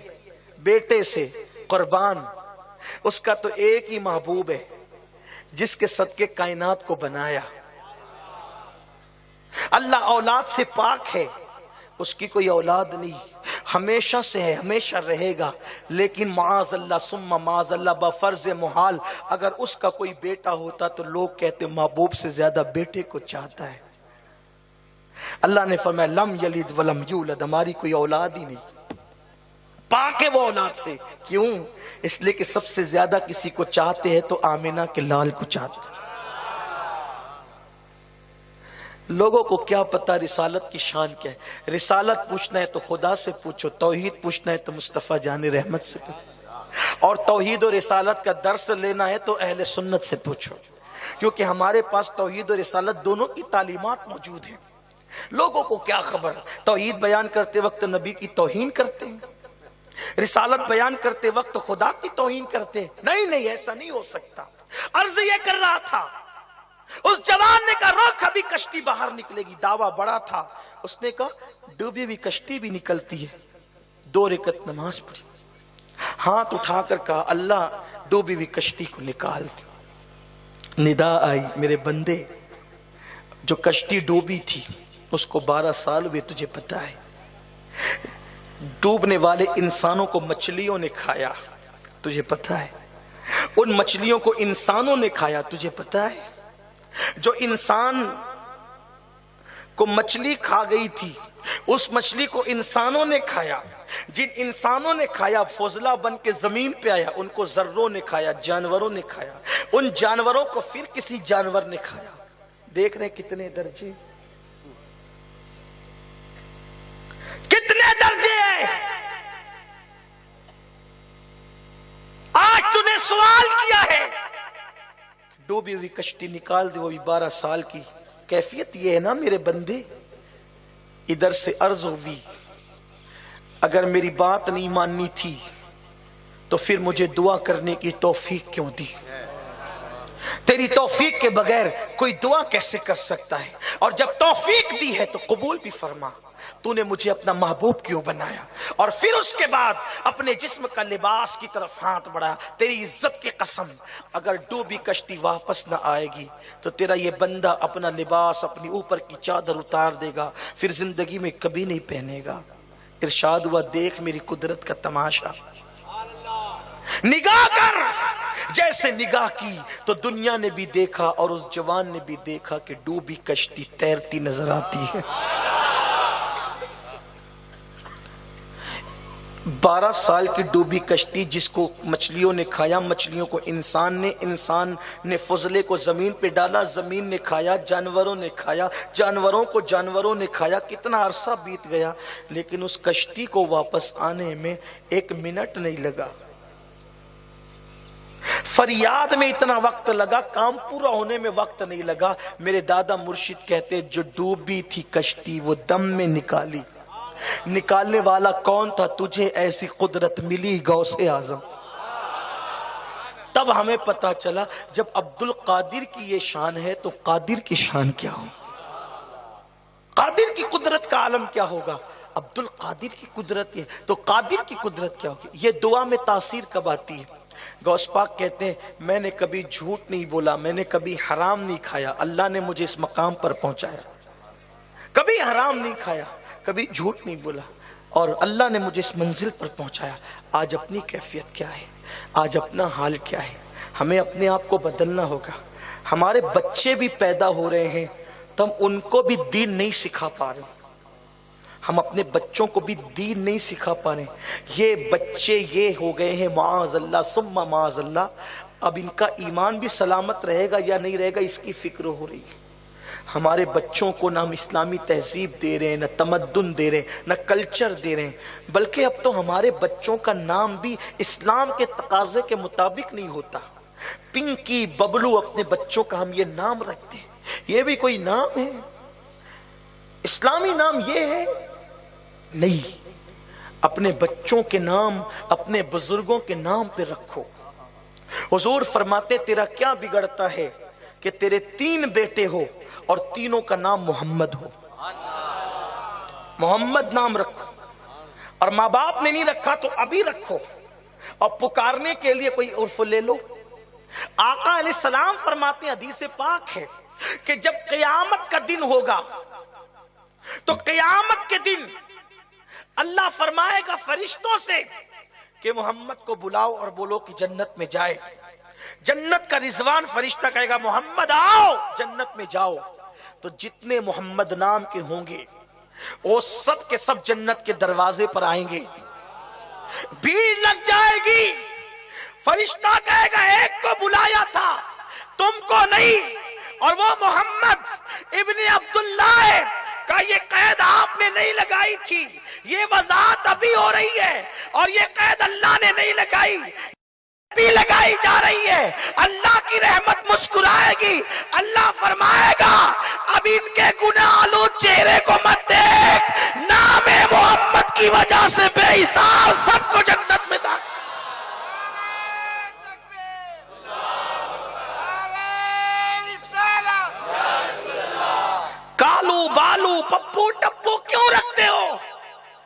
بیٹے سے قربان۔ اس کا تو ایک ہی محبوب ہے جس کے صدقے کائنات کو بنایا۔ اللہ اولاد سے پاک ہے، اس کی کوئی اولاد نہیں، ہمیشہ سے ہے، ہمیشہ رہے گا، لیکن معاذ اللہ ثم معاذ اللہ بفرض محال اگر اس کا کوئی بیٹا ہوتا تو لوگ کہتے محبوب سے زیادہ بیٹے کو چاہتا ہے۔ اللہ نے فرمایا لم یلد ولم یولد، ہماری کوئی اولاد ہی نہیں، پاک ہے وہ اولاد سے۔ کیوں؟ اس لیے کہ سب سے زیادہ کسی کو چاہتے ہیں تو آمینہ کے لال کو چاہتے ہیں۔ لوگوں کو کیا پتا رسالت کی شان کیا ہے؟ رسالت پوچھنا ہے تو خدا سے پوچھو، توحید پوچھنا ہے تو مصطفیٰ جان رحمت سے پوچھو، اور توحید و رسالت کا درس لینا ہے تو اہل سنت سے پوچھو، کیونکہ ہمارے پاس توحید و رسالت دونوں کی تعلیمات موجود ہیں۔ لوگوں کو کیا خبر، توحید بیان کرتے وقت نبی کی توہین کرتے ہیں، رسالت بیان کرتے وقت خدا کی توہین کرتے ہیں۔ نہیں، ایسا نہیں ہو سکتا۔ عرض یہ کر رہا تھا، اس جوان نے کہا روک، ابھی کشتی باہر نکلے گی، دعویٰ بڑا تھا۔ اس نے کہا ڈوبی ہوئی کشتی بھی نکلتی ہے۔ 2 رکعت نماز پڑھی، ہاتھ اٹھا کر کہا اللہ ڈوبی ہوئی کشتی کو نکال دے۔ ندا آئی، میرے بندے جو کشتی ڈوبی تھی اس کو 12 سال ہوئے، تجھے پتا ہے؟ ڈوبنے والے انسانوں کو مچھلیوں نے کھایا، تجھے پتا ہے؟ ان مچھلیوں کو انسانوں نے کھایا، تجھے پتا ہے؟ جو انسان کو مچھلی کھا گئی تھی اس مچھلی کو انسانوں نے کھایا، جن انسانوں نے کھایا فضلہ بن کے زمین پہ آیا، ان کو ذروں نے کھایا، جانوروں نے کھایا، ان جانوروں کو پھر کسی جانور نے کھایا۔ دیکھ رہے کتنے درجے، کتنے درجے ہیں۔ آج تو نے سوال کیا ہے، ڈوبی ہوئی کشتی نکال دے، وہ بھی 12 سال کی۔ کیفیت یہ ہے نا میرے بندے، ادھر سے عرض ہوئی اگر میری بات نہیں ماننی تھی تو پھر مجھے دعا کرنے کی توفیق کیوں دی؟ تیری توفیق کے بغیر کوئی دعا کیسے کر سکتا ہے؟ اور جب توفیق دی ہے تو قبول بھی فرما۔ تو نے مجھے اپنا محبوب کیوں بنایا؟ اور پھر اس کے بعد اپنے جسم کا لباس کی طرف ہاتھ بڑھایا۔ تیری عزت کی قسم اگر ڈوبی کشتی واپس نہ آئے گی تو تیرا یہ بندہ اپنا لباس، اپنی اوپر کی چادر اتار دے گا، پھر زندگی میں کبھی نہیں پہنے گا۔ ارشاد ہوا دیکھ میری قدرت کا تماشا، نگاہ کر۔ جیسے نگاہ کی تو دنیا نے بھی دیکھا اور اس جوان نے بھی دیکھا کہ ڈوبی کشتی تیرتی نظر آتی ہے۔ 12 سال کی ڈوبی کشتی جس کو مچھلیوں نے کھایا، مچھلیوں کو انسان نے فضلے کو زمین پہ ڈالا، زمین نے کھایا، جانوروں نے کھایا، جانوروں کو جانوروں نے کھایا۔ کتنا عرصہ بیت گیا لیکن اس کشتی کو واپس آنے میں 1 منٹ نہیں لگا۔ فریاد میں اتنا وقت لگا، کام پورا ہونے میں وقت نہیں لگا۔ میرے دادا مرشد کہتے جو ڈوبی تھی کشتی وہ دم میں نکالی۔ نکالنے والا کون تھا؟ تجھے ایسی قدرت ملی غوث اعظم۔ تب ہمیں پتا چلا جب عبد القادر کی یہ شان ہے تو قادر کی شان کیا ہو، قادر کی قدرت کا عالم کیا ہوگا، عبد القادر کی قدرت یہ تو قادر کی قدرت کیا ہوگی۔ یہ دعا میں تاثیر کب آتی ہے؟ غوث پاک کہتے ہیں میں نے کبھی جھوٹ نہیں بولا، میں نے کبھی حرام نہیں کھایا، اللہ نے مجھے اس مقام پر پہنچایا، کبھی حرام نہیں کھایا، کبھی جھوٹ نہیں بولا، اور اللہ نے مجھے اس منزل پر پہنچایا۔ آج اپنی کیفیت کیا ہے، آج اپنا حال کیا ہے، ہمیں اپنے آپ کو بدلنا ہوگا۔ ہمارے بچے بھی پیدا ہو رہے ہیں تو ہم ان کو بھی دین نہیں سکھا پا رہے، ہم اپنے بچوں کو بھی دین نہیں سکھا پا رہے۔ یہ بچے یہ ہو گئے ہیں معاذ اللہ ثم معاذ اللہ، اب ان کا ایمان بھی سلامت رہے گا یا نہیں رہے گا اس کی فکر ہو رہی ہے۔ ہمارے بچوں کو نہ ہم اسلامی تہذیب دے رہے ہیں، نہ تمدن دے رہے ہیں، نہ کلچر دے رہے ہیں، بلکہ اب تو ہمارے بچوں کا نام بھی اسلام کے تقاضے کے مطابق نہیں ہوتا۔ پنکی ببلو اپنے بچوں کا ہم یہ نام رکھتے ہیں، یہ بھی کوئی نام ہے؟ اسلامی نام یہ ہے؟ نہیں، اپنے بچوں کے نام اپنے بزرگوں کے نام پہ رکھو۔ حضور فرماتے تیرا کیا بگڑتا ہے کہ تیرے 3 بیٹے ہو اور تینوں کا نام محمد ہو، محمد نام رکھو، اور ماں باپ نے نہیں رکھا تو ابھی رکھو، اور پکارنے کے لیے کوئی عرف لے لو۔ آقا علیہ السلام فرماتے ہیں، حدیث پاک ہے کہ جب قیامت کا دن ہوگا تو قیامت کے دن اللہ فرمائے گا فرشتوں سے کہ محمد کو بلاؤ اور بولو کہ جنت میں جائے۔ جنت کا رضوان فرشتہ کہے گا محمد آؤ جنت میں جاؤ، تو جتنے محمد نام کے ہوں گے وہ سب کے سب جنت کے دروازے پر آئیں گے، بھیڑ لگ جائے گی، فرشتہ کہے گا ایک کو بلایا تھا تم کو نہیں، اور وہ محمد ابن عبداللہ ہے کا یہ قید آپ نے نہیں لگائی تھی، یہ وضاحت ابھی ہو رہی ہے، اور یہ قید اللہ نے نہیں لگائی، بھی لگائی جا رہی ہے۔ اللہ کی رحمت مسکرائے گی، اللہ فرمائے گا اب ان کے گناہ آلود چہرے کو مت دیکھ، نام محمد کی وجہ سے بے حساب سب کو جنت میں داخل۔ کالو بالو پپو ٹپو کیوں رکھتے ہو؟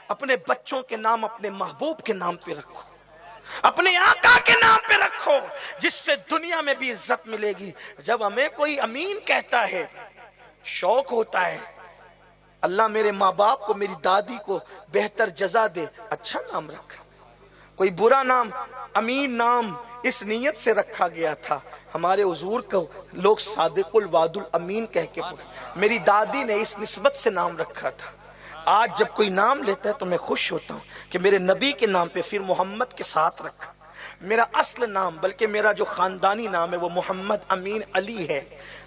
اپنے بچوں کے نام اپنے محبوب کے نام پہ رکھو، اپنے آقا کے نام پہ رکھو، جس سے دنیا میں بھی عزت ملے گی۔ جب ہمیں کوئی امین کہتا ہے شوق ہوتا ہے، اللہ میرے ماں باپ کو میری دادی کو بہتر جزا دے، اچھا نام رکھا۔ کوئی برا نام، امین نام اس نیت سے رکھا گیا تھا، ہمارے حضور کو لوگ صادق الوعد الامین کہہ کے میری دادی نے اس نسبت سے نام رکھا تھا۔ آج جب کوئی نام لیتا ہے تو میں خوش ہوتا ہوں کہ میرے نبی کے نام پہ پھر محمد کے ساتھ رکھا۔ میرا اصل نام بلکہ میرا جو خاندانی نام ہے وہ محمد امین علی ہے۔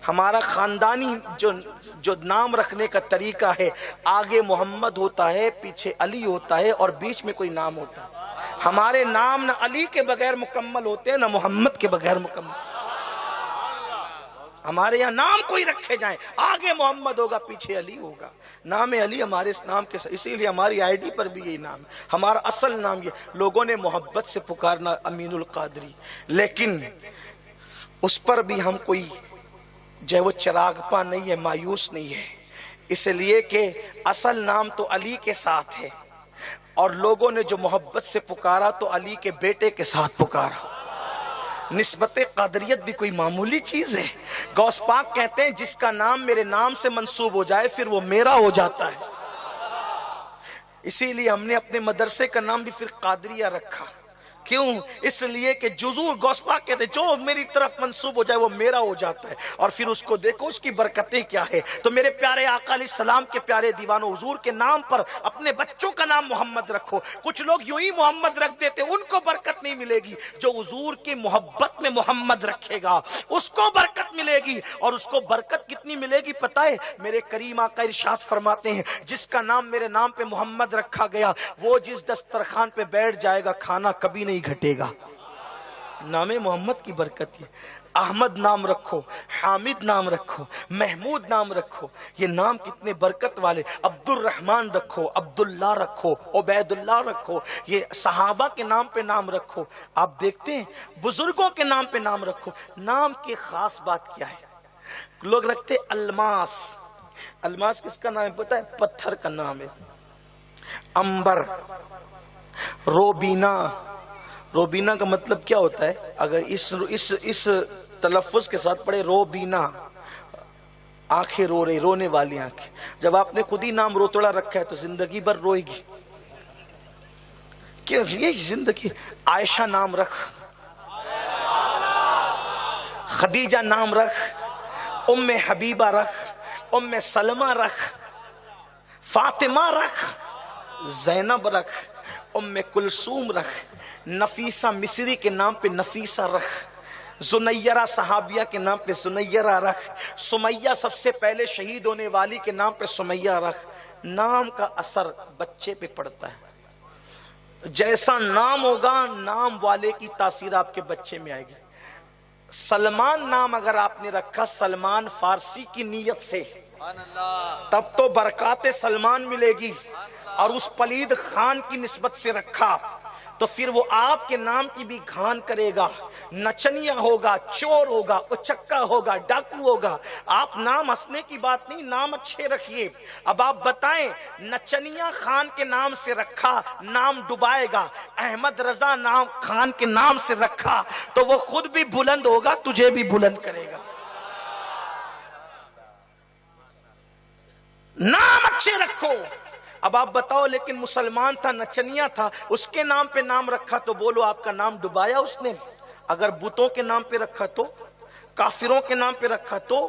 ہمارا خاندانی جو نام رکھنے کا طریقہ ہے، آگے محمد ہوتا ہے، پیچھے علی ہوتا ہے، اور بیچ میں کوئی نام ہوتا ہے۔ ہمارے نام نہ علی کے بغیر مکمل ہوتے ہیں نہ محمد کے بغیر مکمل۔ ہمارے یہاں نام کوئی رکھے جائیں، آگے محمد ہوگا پیچھے علی ہوگا، نام علی ہمارے اس نام کے ساتھ، اسی لیے ہماری آئی ڈی پر بھی یہی نام ہے، ہمارا اصل نام یہ۔ لوگوں نے محبت سے پکارنا امین القادری، لیکن اس پر بھی ہم کوئی جو ہے وہ چراغ پا نہیں ہے، مایوس نہیں ہے، اس لیے کہ اصل نام تو علی کے ساتھ ہے، اور لوگوں نے جو محبت سے پکارا تو علی کے بیٹے کے ساتھ پکارا۔ نسبت قادریت بھی کوئی معمولی چیز ہے۔ غوث پاک کہتے ہیں جس کا نام میرے نام سے منسوب ہو جائے پھر وہ میرا ہو جاتا ہے، اسی لیے ہم نے اپنے مدرسے کا نام بھی پھر قادریہ رکھا۔ کیوں؟ اس لیے کہ جذور غوث پاک کہتے ہیں جو میری طرف منسوب ہو جائے وہ میرا ہو جاتا ہے، اور پھر اس کو دیکھو اس کی برکتیں کیا ہے۔ تو میرے پیارے آقا علیہ السلام کے پیارے دیوانوں، حضور کے نام پر اپنے بچوں کا نام محمد رکھو۔ کچھ لوگ یوں ہی محمد رکھ دیتے، ان کو برکت نہیں ملے گی۔ جو حضور کی محبت میں محمد رکھے گا اس کو برکت ملے گی، اور اس کو برکت کتنی ملے گی پتہ ہے؟ میرے کریم آقا ارشاد فرماتے ہیں جس کا نام میرے نام پہ محمد رکھا گیا وہ جس دسترخوان پہ بیٹھ جائے گا کھانا کبھی نہیں گھٹے گا۔ नाम मोहम्मद की बरकत है। अहमद नाम रखो, हामिद नाम रखो, महमूद नाम रखो, ये नाम कितने बरकत वाले। अब्दुल रहमान रखो, अब्दुल्ला रखो, उबैदुल्ला रखो, ये सहाबा के नाम पे नाम रखो। आप देखते हैं बुजुर्गों के नाम पे नाम रखो। नाम की खास बात क्या है? लोग रखते अलमास। अलमास किसका नाम है पता है? पत्थर का नाम है। अंबर, रोबीना। रोबीना का मतलब क्या होता है? अगर इस तलफ्फुज के साथ पढ़े रोबीना, आंखें रो रही, रोने वाली आंखें। जब आपने खुद ही नाम रोतड़ा रखा है तो जिंदगी भर रोएगी। क्यों? ये जिंदगी। आयशा नाम रख, खदीजा नाम रख, उम्मे हबीबा रख, उम्मे सलमा रख, फातिमा रख, ज़ैनब रख, उम्मे कुलसूम रख, नफीसा मिस्री के नाम पे नफीसा रख, जुनैयरा सहाबिया के नाम पे जुनैयरा रख, सुमैया सबसे पहले शहीद होने वाली के नाम पे सुमैया रख। नाम का असर बच्चे पे पड़ता है। जैसा नाम होगा नाम वाले की तासीर आपके बच्चे में आएगी। सलमान नाम अगर आपने रखा सलमान फारसी की नीयत से, तब तो बरकाते सलमान मिलेगी। और उस पलीद खान की निस्बत से रखा तो फिर वो आपके नाम की भी घान करेगा। नचनिया होगा, चोर होगा, उचक्का होगा, डाकू होगा। आप नाम हंसने की बात नहीं, नाम अच्छे रखिए। अब आप बताएं, नचनिया खान के नाम से रखा, नाम डुबाएगा। अहमद रजा नाम खान के नाम से रखा तो वो खुद भी बुलंद होगा, तुझे भी बुलंद करेगा। नाम अच्छे रखो। अब आप बताओ, लेकिन मुसलमान था, नचनिया था, उसके नाम पे नाम रखा तो बोलो आपका नाम डुबाया उसने? अगर बुतों के नाम पे रखा तो, काफिरों के नाम पे रखा तो,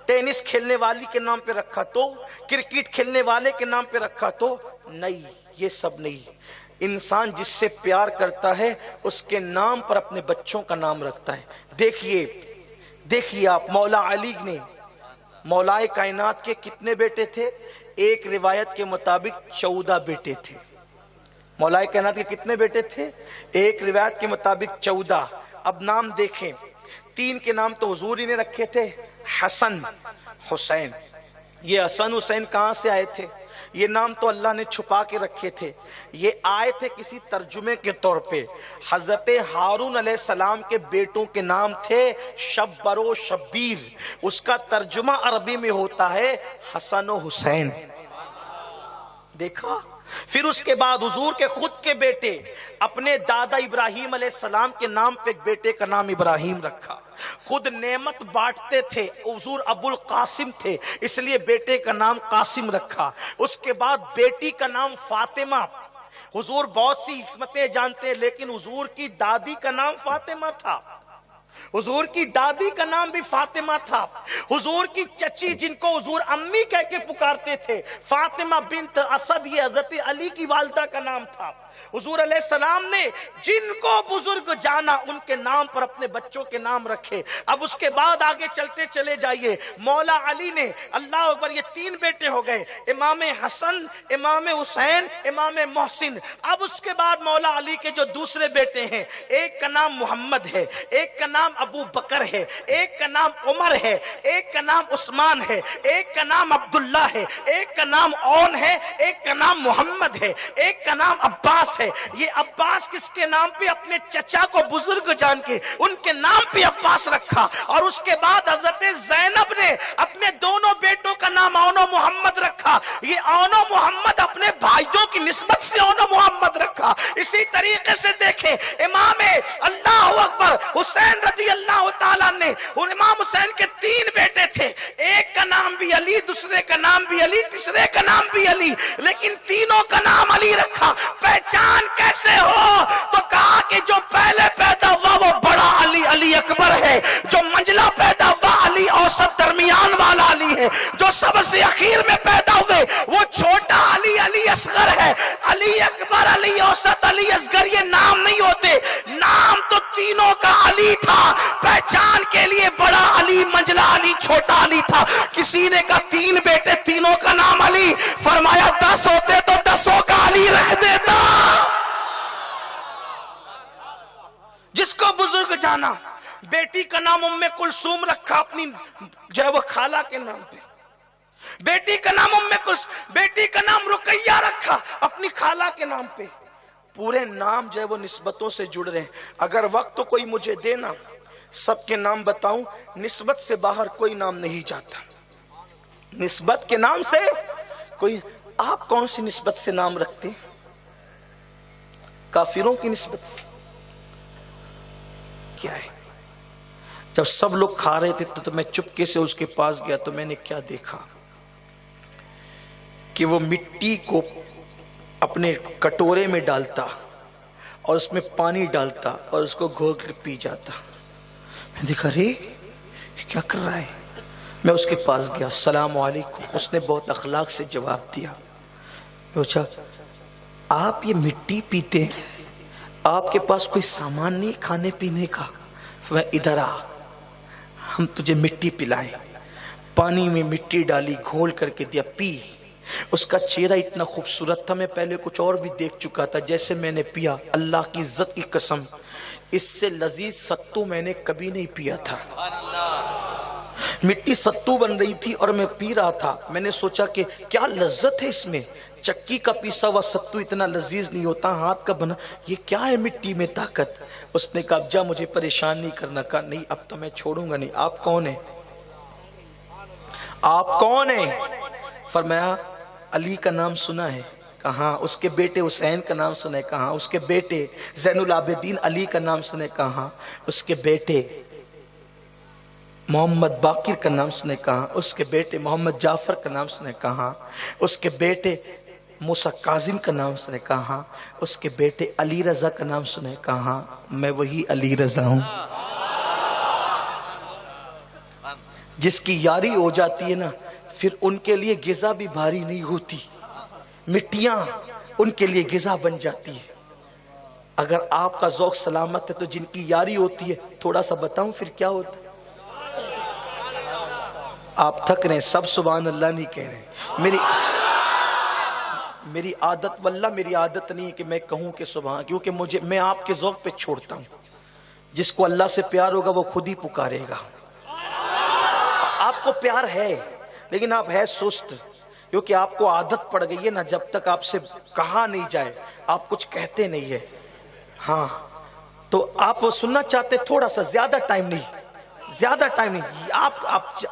टेनिस खेलने वाली के नाम पे रखा तो, क्रिकेट खेलने वाले के नाम पे रखा तो, नहीं, ये सब नहीं। इंसान जिससे प्यार करता है उसके नाम पर अपने बच्चों का नाम रखता है। देखिए आप, मौला अली ने, मौलाए कायनात के कितने बेटे थे? एक रिवायत के मुताबिक 14 बेटे थे। मौलाए कायनात के कितने बेटे थे? एक रिवायत के मुताबिक 14। अब नाम देखें, 3 के नाम तो हुजूर ही ने रखे थे, हसन, हुसैन। ये हसन हुसैन कहां से आए थे? ये नाम तो अल्लाह ने छुपा के रखे थे। ये आए थे किसी तर्जुमे के तौर पे। हजरत हारून अलैहिस्सलाम के बेटों के नाम थे शब्बरो शब्बीर। उसका तर्जुमा अरबी में होता है हसन व हुसैन। देखा? फिर उसके बाद हुजूर के खुद के बेटे, अपने दादा इब्राहिम अलैहिस्सलाम के नाम पे एक बेटे का नाम इब्राहिम रखा। खुद नेमत बांटते थे, हुजूर अबुल कासिम थे, इसलिए बेटे का नाम कासिम रखा। उसके बाद बेटी का नाम फातिमा। हुजूर बहुत सी हिकमतें जानते हैं, लेकिन हुजूर की दादी का नाम फातिमा था। हुजूर की दादी का नाम भी फातिमा था। हुजूर की चची, जिनको हुजूर अम्मी कह के पुकारते थे, फातिमा बिन्त असद, ये हजरत अली की वालिदा का नाम था। हुजूर अलैहिस्सलाम ने जिनको बुजुर्ग जाना उनके नाम पर अपने बच्चों के नाम रखे। अब उसके बाद आगे चलते चले जाइए, मौला अली ने, अल्लाह अकबर, ये 3 बेटे हो गए, इमाम हसन, इमाम हुसैन, इमाम मोहसिन। अब उसके बाद मौला अली के जो दूसरे बेटे हैं, एक का नाम मोहम्मद है, एक का नाम अबू बकर है, एक का नाम उमर है, एक का नाम उस्मान है, एक का नाम अब्दुल्ला है, एक का नाम औन है, एक का नाम मोहम्मद है, एक का नाम अब्बास है। ये अब्बास किसके नाम पे? अपने चचा को बुजुर्ग जान के उनके नाम पे अब्बास रखा। और उसके बाद हजरत ज़ैनब ने अपने दोनों बेटों का नाम औनो मोहम्मद रखा। ये औनो मोहम्मद अपने भाइयों की निस्बत से औनो मोहम्मद रखा। इसी तरीके से देखें, इमाम अल्लाह अकबर हुसैन रज़ी अल्लाह ताला ने, इमाम हुसैन के 3 बेटे थे, एक का नाम भी अली, दूसरे का नाम भी अली, तीसरे का नाम भी अली, लेकिन तीनों का नाम अली रखा। पहचान कैसे हो? तो कहा कि जो पहले पैदा हुआ वो बड़ा अली, अली अकबर है। जो मंजिला पैदा हुआ अली औसत दरमियान वाला अली है। जो सबसे आखिर में पैदा हुए वो छोटा अली, अली असगर है। अली अकबर, अली औसत, अली असगर, ये नाम नहीं होते। नाम तो तीनों का अली था। पहचान के लिए बड़ा अली, मंजिला अली, छोटा अली था। किसी ने कहा 3 बेटे, तीनों का नाम अली। फरमाया 10 होते तो 10 का अली रख देता। جس کو بزرگ جانا، بیٹی کا نام ام کلثوم رکھا اپنی جو ہے وہ خالہ کے نام پہ، بیٹی کا نام بیٹی کا نام رقیہ رکھا اپنی خالہ کے نام پہ. پورے نام جو ہے وہ نسبتوں سے جڑ رہے ہیں. اگر وقت تو کوئی مجھے دینا، سب کے نام بتاؤں، نسبت سے باہر کوئی نام نہیں جاتا. نسبت کے نام سے کوئی. آپ کون سی نسبت سے نام رکھتے ہیں؟ کافروں کی نسبت سے. کیا ہے؟ جب سب لوگ کھا رہے تھے تو میں چپکے سے اس کے پاس گیا تو میں نے کیا دیکھا کہ وہ مٹی کو اپنے کٹورے میں ڈالتا اور اس میں پانی ڈالتا اور اس کو گھول کر پی جاتا. میں دیکھا رے کیا کر رہا ہے. میں اس کے پاس گیا، السلام علیکم. اس نے بہت اخلاق سے جواب دیا. پوچھا آپ یہ مٹی پیتے ہیں، آپ کے پاس کوئی سامان نہیں کھانے پینے کا؟ میں ادھر آ، ہم تجھے مٹی پلائیں. پانی میں مٹی ڈالی، گھول کر کے دیا، پی. اس کا چہرہ اتنا خوبصورت تھا، میں پہلے کچھ اور بھی دیکھ چکا تھا. جیسے میں نے پیا، اللہ کی عزت کی قسم، اس سے لذیذ ستو میں نے کبھی نہیں پیا تھا. مٹی ستو بن رہی تھی اور میں پی رہا تھا. میں نے سوچا کہ کیا لذت ہے اس میں. چکی کا پیسا ہوا ستو اتنا لذیذ نہیں ہوتا، ہاتھ کا بنا. یہ کیا ہے مٹی میں طاقت؟ اس نے کہا جا مجھے پریشان نہیں کرنا. کہا نہیں اب تو میں چھوڑوں گا نہیں. آپ کون ہیں؟ آپ کون ہیں؟ فرمایا علی کا نام سنا ہے؟ کہاں. اس کے بیٹے حسین کا نام سنا ہے؟ کہاں. اس کے بیٹے زین العابدین علی کا نام سنا ہے؟ کہاں. اس کے بیٹے محمد باقر کا نام سنے؟ کہاں. اس کے بیٹے محمد جعفر کا نام سنے؟ کہاں. اس کے بیٹے موسیٰ کاظم کا نام سنے؟ کہاں. اس کے بیٹے علی رضا کا نام سنے؟ کہاں. میں وہی علی رضا ہوں جس کی یاری ہو جاتی ہے نا، پھر ان کے لیے غذا بھی بھاری نہیں ہوتی. مٹیاں ان کے لیے غذا بن جاتی ہے. اگر آپ کا ذوق سلامت ہے تو جن کی یاری ہوتی ہے، تھوڑا سا بتاؤں پھر کیا ہوتا ہے. آپ تھک رہے ہیں، سب سبحان اللہ نہیں کہہ رہے ہیں. میری عادت واللہ میری عادت نہیں ہے کہ میں کہوں کہ سبحان، کیونکہ میں آپ کے ذوق پہ چھوڑتا ہوں. جس کو اللہ سے پیار ہوگا وہ خود ہی پکارے گا. آپ کو پیار ہے لیکن آپ ہے سست، کیونکہ آپ کو عادت پڑ گئی ہے نا، جب تک آپ سے کہا نہیں جائے آپ کچھ کہتے نہیں ہے. ہاں تو آپ سننا چاہتے تھوڑا سا، زیادہ ٹائم نہیں.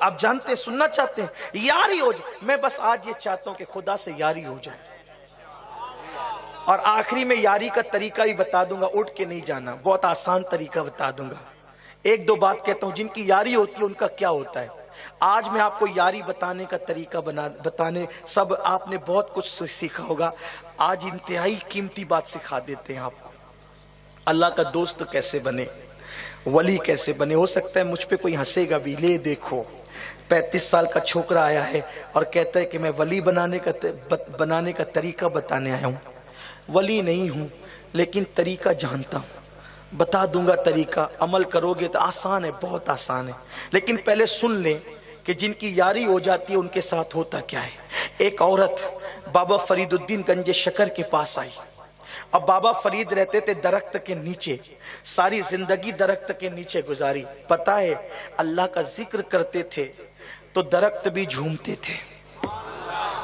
آپ جانتے ہیں سننا چاہتے ہیں یاری ہو جائے. میں بس آج یہ چاہتا ہوں کہ خدا سے یاری ہو جائے. اور آخری میں یاری کا طریقہ ہی بتا دوں گا، اٹھ کے نہیں جانا، بہت آسان طریقہ بتا دوں گا. ایک دو بات کہتا ہوں، جن کی یاری ہوتی ہے ان کا کیا ہوتا ہے. آج میں آپ کو یاری بتانے کا طریقہ بتانے، سب آپ نے بہت کچھ سیکھا ہوگا. آج انتہائی قیمتی بات سکھا دیتے ہیں آپ کو. اللہ کا دوست کیسے بنے، ولی کیسے بنے. ہو سکتا ہے مجھ پہ کوئی ہنسے گا بھی. لے دیکھو 35 سال کا چھوکرا آیا ہے اور کہتا ہے کہ میں ولی بنانے کا طریقہ بتانے آیا ہوں. ولی نہیں ہوں لیکن طریقہ جانتا ہوں، بتا دوں گا طریقہ. عمل کرو گے تو آسان ہے، بہت آسان ہے. لیکن پہلے سن لیں کہ جن کی یاری ہو جاتی ہے ان کے ساتھ ہوتا کیا ہے. ایک عورت بابا فرید الدین گنج شکر کے پاس آئی. اب بابا فرید رہتے تھے درخت کے نیچے، ساری زندگی درخت کے نیچے گزاری. پتہ ہے اللہ کا ذکر کرتے تھے تو درخت بھی جھومتے تھے.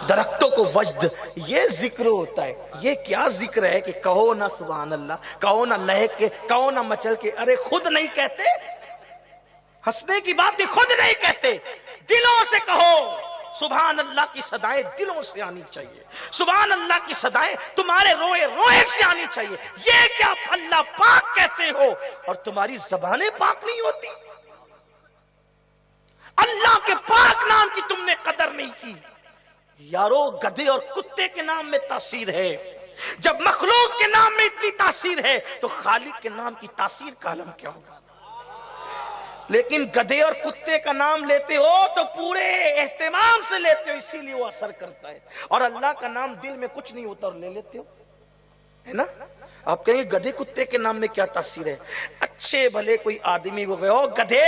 درختوں کو وجد، یہ ذکر ہوتا ہے. یہ کیا ذکر ہے کہ کہو نہ سبحان اللہ، کہو نہ لہک کے، کہو نہ مچل کے. ارے خود نہیں کہتے، ہنسنے کی بات خود نہیں کہتے، دلوں سے کہو. سبحان اللہ کی صدائیں دلوں سے آنی چاہیے. سبحان اللہ کی صدائیں تمہارے روئے سے آنی چاہیے. یہ کیا اللہ پاک کہتے ہو اور تمہاری زبانیں پاک نہیں ہوتی. اللہ کے پاک نام کی تم نے قدر نہیں کی. یارو گدھے اور کتے کے نام میں تاثیر ہے. جب مخلوق کے نام میں اتنی تاثیر ہے تو خالق کے نام کی تاثیر کا عالم کیا ہوگا. لیکن گدھے اور کتے کا نام لیتے ہو تو پورے اہتمام سے لیتے ہو، اسی لیے وہ اثر کرتا ہے. اور اللہ کا نام دل میں کچھ نہیں ہوتا اور لے لیتے ہو، ہے نا. آپ کہیں گے گدھے کتے کے نام میں کیا تاثیر ہے. اچھے بھلے کوئی آدمی ہو گئے، ہو گدھے،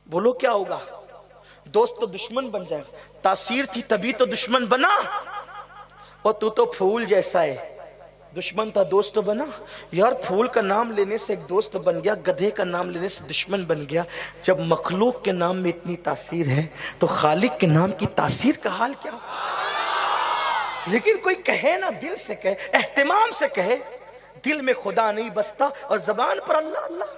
بولو کیا ہوگا. دوست تو دشمن بن جائے. تاثیر تھی تبھی تو دشمن بنا. اور تو پھول جیسا ہے، दुश्मन था दोस्त बना। यार फूल का नाम लेने से एक दोस्त बन गया, गधे का नाम लेने से दुश्मन बन गया। जब मखलूक के नाम में इतनी तासीर है तो खालिक के नाम की तासीर का हाल क्या। लेकिन कोई कहे ना, दिल से कहे, एहतिमाम से कहे, दिल में खुदा नहीं बसता और जबान पर अल्लाह अल्लाह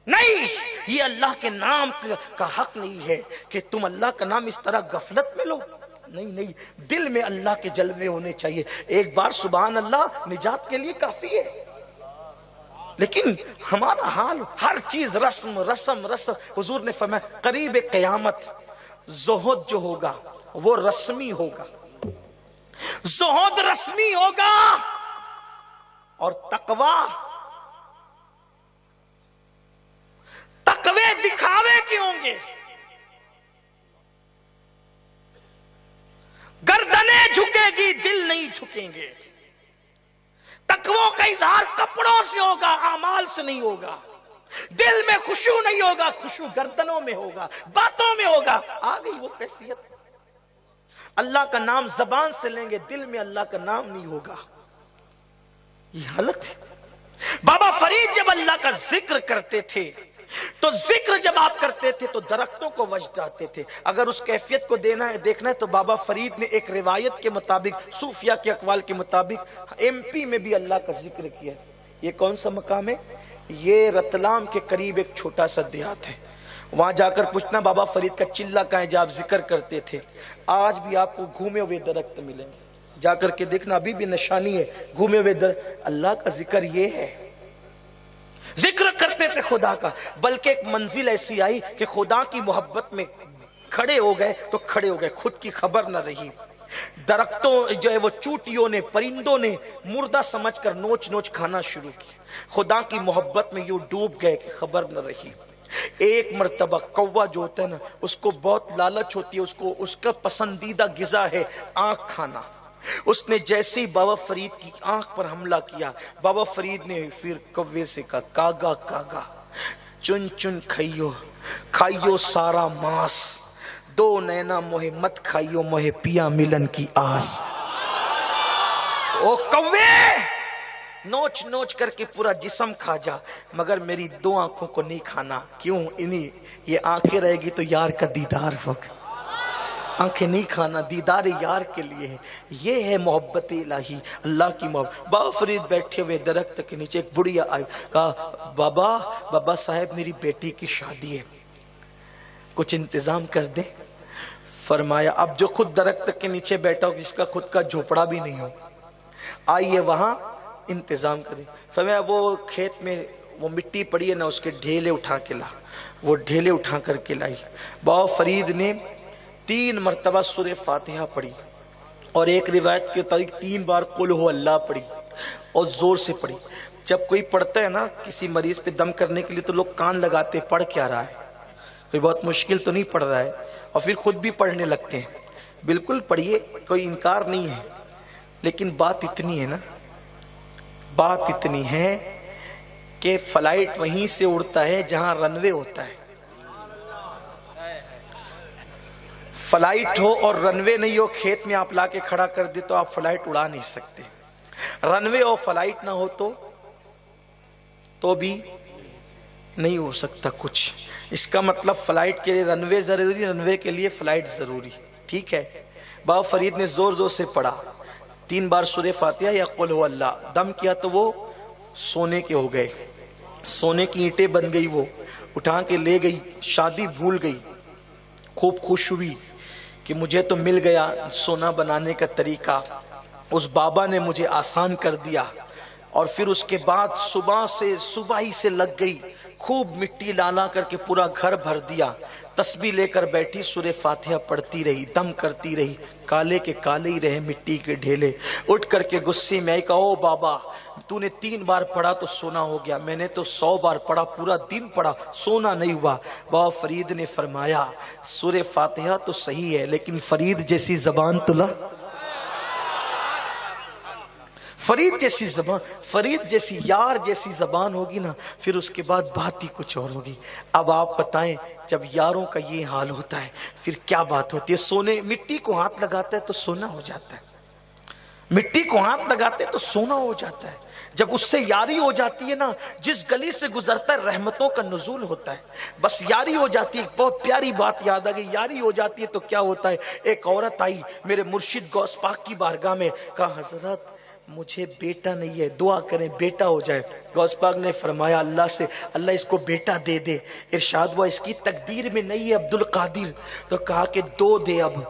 नहीं। ये अल्लाह के नाम का हक नहीं है कि तुम अल्लाह का नाम इस तरह गफलत में लो। नहीं नहीं, दिल में अल्लाह के जलवे होने चाहिए। एक बार सुभान अल्लाह निजात के लिए काफी है। लेकिन हमारा हाल हर चीज रस्म रस्म रस्म। हुजूर ने फरमाया करीब क़यामत ज़ुहद जो होगा वो रस्मी होगा, ज़ुहद रस्मी होगा और तकवे दिखावे के होंगे। गर्दनें झुकेगी, दिल नहीं झुकेंगे। तकवों का इजहार कपड़ों से होगा, आमाल से नहीं होगा। दिल में खुशू नहीं होगा, खुशू गर्दनों में होगा, बातों में होगा। आ गई वो कैफियत। अल्लाह का नाम जबान से लेंगे, दिल में अल्लाह का नाम नहीं होगा। ये हालत है। बाबा फरीद जब अल्लाह का जिक्र करते थे तो जिक्र जब आप करते थे तो दरख्तों को वजद आते थे। अगर उस कैफियत को देना है, देखना है, तो बाबा फरीद ने एक रिवायत के मुताबिक, सूफिया के अकवाल के मुताबिक एमपी में भी अल्लाह का जिक्र किया। ये कौन सा मकाम है? ये रतलाम के करीब एक छोटा सा देहात है। वहां जाकर पूछना बाबा फरीद का चिल्ला कहाँ है जब आप जिक्र करते थे। आज भी आपको घूमे हुए दरख्त मिलेंगे, जाकर के देखना, अभी भी निशानी है घूमे हुए दरख्त। अल्लाह का जिक्र ये है, जिक्र करते थे खुदा का। बल्कि एक मंजिल ऐसी आई कि खुदा की मोहब्बत में खड़े हो गए तो खड़े हो गए, खुद की खबर न रही। दरख्तों जो है वो चूटियों ने, परिंदों ने मुर्दा समझकर नोच नोच खाना शुरू किया। खुदा की मोहब्बत में यूं डूब गए कि खबर न रही। एक मर्तबा कौवा जो होता है ना, उसको बहुत लालच होती है, उसको उसका पसंदीदा गिजा है आंख खाना। उसने जैसे ही बाबा फरीद की आंख पर हमला किया, बाबा फरीद ने फिर कौवे से कहा, कागा कागा चुन चुन खाइयो खाइयो सारा मांस, दो नैना मोहे मत खाइयो मोहे पिया मिलन की आस। ओ कौवे, नोच नोच करके पूरा जिस्म खा जा, मगर मेरी दो आंखों को नहीं खाना। क्यों? इन्हीं ये आंखें रहेगी तो यार का दीदार होगा। आंखें नहीं खाना, दीदार यार के लिए है। ये है मोहब्बत इलाही, अल्लाह की मोहब्बत। बाबा फरीद बैठे हुए दरख्त के नीचे, एक बुढ़िया आई, कहा बाबा साहब मेरी बेटी की शादी है, कुछ इंतजाम कर दे। फरमाया अब जो खुद दरख्त के नीचे बैठा हो, जिसका खुद का झोपड़ा भी नहीं हो, आइए वहां इंतजाम करें। फरमाया वो खेत में वो मिट्टी पड़ी है ना, उसके ढेले उठा के ला। वो ढेले उठा करके लाई। बाबा फरीद ने 3 मरतबा सूरह फातिहा पढ़ी और एक रिवायत के मुताबिक 3 बार कुल हो अल्लाह पढ़ी और जोर से पढ़ी। जब कोई पढ़ता है ना किसी मरीज पे दम करने के लिए, तो लोग कान लगाते, पढ़ क्या रहा है, कोई बहुत मुश्किल तो नहीं पढ़ रहा है, और फिर खुद भी पढ़ने लगते हैं। बिल्कुल पढ़िए, कोई इनकार नहीं है। लेकिन बात इतनी है ना, बात इतनी है कि फ्लाइट वहीं से उड़ता है जहां रनवे होता है। फ्लाइट हो और रनवे नहीं हो, खेत में आप लाके खड़ा कर दे तो आप फ्लाइट उड़ा नहीं सकते। रनवे और फ्लाइट ना हो तो भी नहीं हो सकता कुछ। इसका मतलब फ्लाइट के लिए रनवे जरूरी, रनवे के लिए फ्लाइट जरूरी। ठीक है, बाबा फरीद ने जोर जोर से पढ़ा 3 बार सूरह फातिहा या कुल हु अल्लाह। दम किया तो वो सोने के हो गए, सोने की ईंटें बन गई। वो उठा के ले गई, शादी भूल गई, खूब खुश हुई कि मुझे तो मिल गया सोना बनाने का तरीका, उस बाबा ने मुझे आसान कर दिया। और फिर उसके बाद सुबह ही से लग गई, खूब मिट्टी लाना करके पूरा घर भर दिया। तस्बीह लेकर बैठी, सूरह फातिहा पढ़ती रही, दम करती रही, काले के काले ही रहे मिट्टी के ढेले। उठ करके गुस्से में आई, कहा ओ बाबा तूने 3 बार पढ़ा तो सोना हो गया, मैंने तो 100 बार पढ़ा, पूरा दिन पढ़ा, सोना नहीं हुआ। बाबा फरीद ने फरमाया सूरह फातिहा तो सही है, लेकिन फरीद जैसी जबान तुला, फरीद जैसी जबान, फरीद जैसी यार जैसी जबान होगी ना, फिर उसके बाद बात ही कुछ और होगी। अब आप बताएं, जब यारों का ये हाल होता है फिर क्या बात होती है। सोने मिट्टी को हाथ लगाता है तो सोना हो जाता है, मिट्टी को हाथ लगाते तो सोना हो जाता है। जब उससे यारी हो जाती है ना, जिस गली से गुजरता है रहमतों का नुज़ूल होता है। बस यारी हो जाती है। बहुत प्यारी बात याद आ गई, यारी हो जाती है तो क्या होता है। एक औरत आई मेरे मुर्शिद गौस पाक की बारगाह में, कहा हजरत मुझे बेटा नहीं है, दुआ करें बेटा हो जाए। गौस पाक ने फरमाया अल्लाह से, अल्लाह इसको बेटा दे दे। इरशाद हुआ इसकी तकदीर में नहीं है अब्दुल कादिर। तो कहा कि दो दे। अब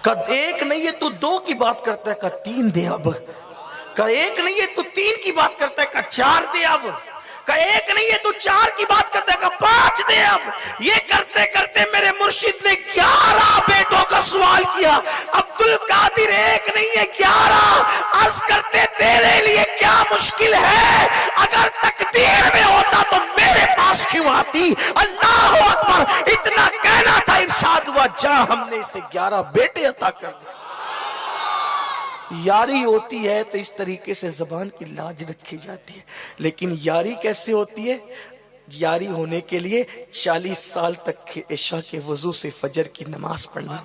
कद एक नहीं है तू दो की बात करता है, कद तीन दे। अब का एक नहीं है तू तीन की बात करता है, का चार दे। अब का एक नहीं है तू चार की बात करता है, का पांच दे। अब ये करते करते मेरे मुर्शिद ने 11 बेटों का सवाल किया। अब्दुल कादिर एक नहीं है 11। अर्ज करते तेरे लिए क्या मुश्किल है, अगर तकदीर में होता तो मेरे पास क्यों आती। अल्लाह अकबर, इतना कहना था। इरशाद हुआ जा हमने इसे 11 बेटे अता कर दिए। यारी होती है तो इस तरीके से ज़बान की लाज रखी जाती है। लेकिन यारी कैसे होती है। यारी होने के लिए 40 साल तक इशा के वजू से फजर की नमाज पढ़ना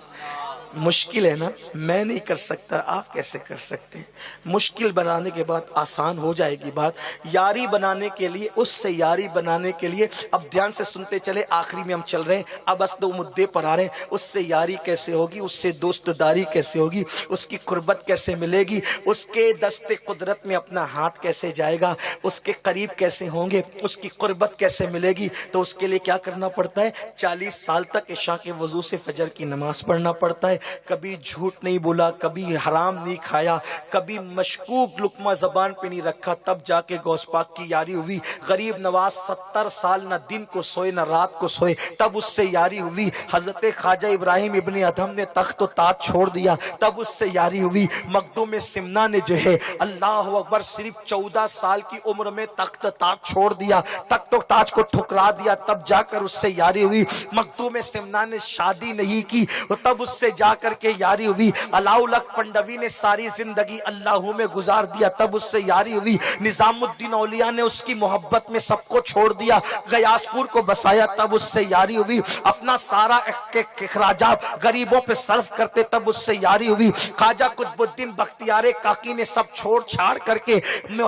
मुश्किल है ना। मैं नहीं कर सकता, आप कैसे कर सकते हैं। मुश्किल बनाने के बाद आसान हो जाएगी बात। यारी बनाने के लिए, उससे यारी बनाने के लिए, अब ध्यान से सुनते चले, आखिरी में हम चल रहे हैं, अब बस दो मुद्दे पर आ रहे हैं। उससे यारी कैसे होगी, उससे दोस्तदारी कैसे होगी, उसकी कुर्बत कैसे मिलेगी, उसके दस्ते कुदरत में अपना हाथ कैसे जाएगा, उसके करीब कैसे होंगे, उसकी कुर्बत कैसे मिलेगी। तो उसके लिए क्या करना पड़ता है। 40 साल तक इशा के वजू से फजर की नमाज पढ़ना पड़ता है। कभी झूठ नहीं बोला, कभी हराम नहीं खाया, कभी मशकूक लुकमा जबान पे नहीं रखा, तब जाके गौस पाक की यारी हुई। गरीब नवाज 70 साल न दिन को सोए न रात को सोए, तब उससे यारी हुई। हजरत ख्वाजा इब्राहिम इब्ने अदहम ने तख्त व ताज छोड़ दिया, तब उससे यारी हुई। मखदूम सिमना ने जो है अल्लाह अकबर सिर्फ 14 साल की उम्र में तख्त ताज छोड़ दिया, तख्त व ताज को ठुकरा दिया, तब जाकर उससे यारी हुई। मखदूम सिमना ने शादी नहीं की, तब उससे करके यारी हुई। अलाउलक पंडवी ने सारी जिंदगी अल्लाह में गुजार दिया, तब उससे यारी हुई। निजामुद्दीन औलिया ने उसकी मोहब्बत में सबको छोड़ दिया, गयासपुर को बसाया, तब उससे यारी हुई। अपना सारा इखराजात गरीबों पे सर्फ करते, तब उससे यारी हुई। ख्वाजा कुतुबुद्दीन बख्तियार काकी ने सब छोड़ छाड़ करके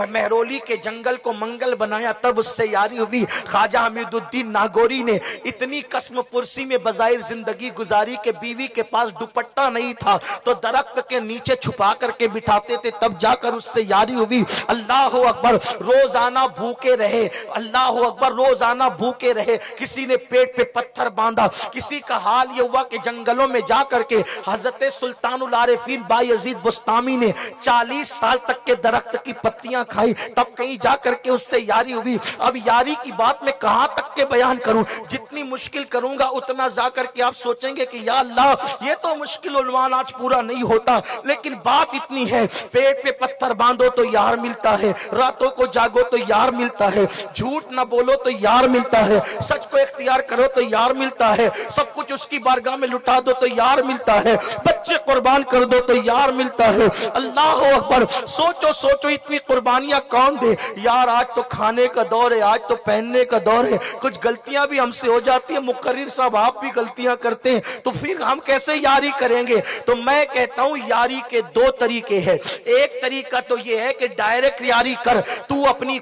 मेहरोली के जंगल को मंगल बनाया, तब उससे यारी हुई। ख्वाजा हमीदुद्दीन नागौरी ने इतनी कसम पुरसी में बजायर जिंदगी गुजारी के बीवी के पास दुपट्टा नहीं था तो दरख्त के नीचे छुपा करके बिठाते थे, तब जाकर उससे यारी हुई। अल्लाह अकबर, रोजाना भूखे रहे, अल्लाह अकबर, रोजाना भूखे रहे। किसी ने पेट पे पत्थर बांधा, किसी का हाल ये हुआ कि जंगलों में जाकर के हजरत सुल्तानुल आरिफीन बायजीद बुस्तामी ने 40 साल तक के दरख्त की पत्तियां खाई, तब कहीं जाकर के उससे यारी हुई। अब यारी की बात मैं कहां तक के बयान करूं, जितनी मुश्किल करूंगा उतना जाकर के आप सोचेंगे कि या अल्लाह ये तो मुश्किल उन्वान आज पूरा नहीं होता। लेकिन बात इतनी है, पेट पे पत्थर बांधो तो यार मिलता है, रातों को जागो तो यार मिलता है, झूठ ना बोलो तो यार मिलता है, सच को इख्तियार करो तो यार मिलता है, सब कुछ उसकी बारगाह में लुटा दो तो यार मिलता है, बच्चे कुर्बान कर दो तो यार मिलता है। अल्लाह अकबर, सोचो सोचो इतनी कुर्बानियां कौन दे यार। आज तो खाने का दौर है, आज तो पहनने का दौर है, कुछ गलतियां भी हमसे हो जाती है, मुकर्रिर साहब आप भी गलतियां करते हैं, तो फिर हम कैसे यारी करेंगे। तो मैं कहता हूं यारी के दो तरीके हैं। एक तरीका तो ये है कि डायरेक्ट यारी कर, तू अपनी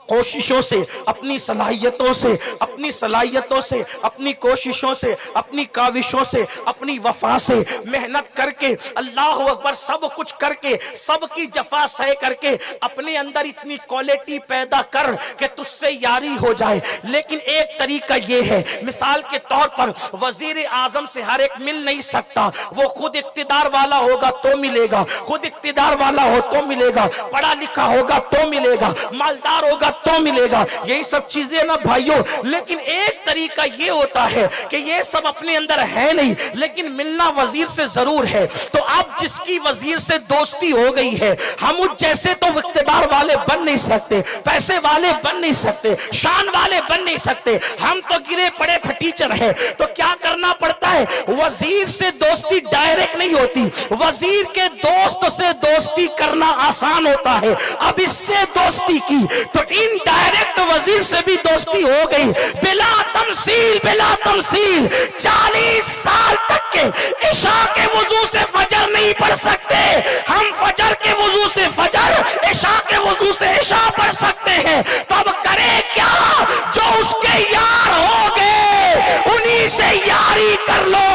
कोशिशों से, अपनी सलाहियतों से, अपनी कोशिशों से, अपनी काविशों से, अपनी वफा से मेहनत करके, अल्लाह अकबर, सब कुछ करके, सबकी जफा सह करके अपने अंदर इतनी क्वालिटी पैदा कर कि तुझसे यारी हो जाए। लेकिन एक तरीका ये है, मिसाल के तौर पर वजीर आजम से हर एक मिल नहीं सकता, वो खुद इक्तिदार वाला होगा तो मिलेगा, खुद इक्तिदार वाला हो तो मिलेगा, पढ़ा लिखा होगा तो मिलेगा, मालदार होगा तो मिलेगा, यही सब चीजें ना भाइयों। लेकिन एक तरीका ये होता है कि ये सब अपने अंदर है नहीं, लेकिन मिलना वजीर से जरूर है। तो अब जिसकी वजीर से दोस्ती हो गई है, हम उस जैसे तो इख्तिदार वाले बन नहीं सकते, पैसे वाले बन नहीं सकते, शान वाले बन नहीं सकते, हम तो गिरे पड़े फटीचर है। तो क्या करना पड़ता है, वजीर से दोस्ती डायरेक्ट नहीं होती, वजीर के दोस्त से दोस्ती करना आसान होता है। अब इससे दोस्ती की तो इनडायरेक्ट वजीर से भी दोस्ती हो गई, बिला तमसील 40 साल तक के इशा के वजू से फजर नहीं पढ़ सकते, हम फजर के वजू से फजर, इशा के वजू से इशा पढ़ सकते हैं। तो अब करे क्या, जो उसके यार हो गए उन्हीं से यारी कर लो।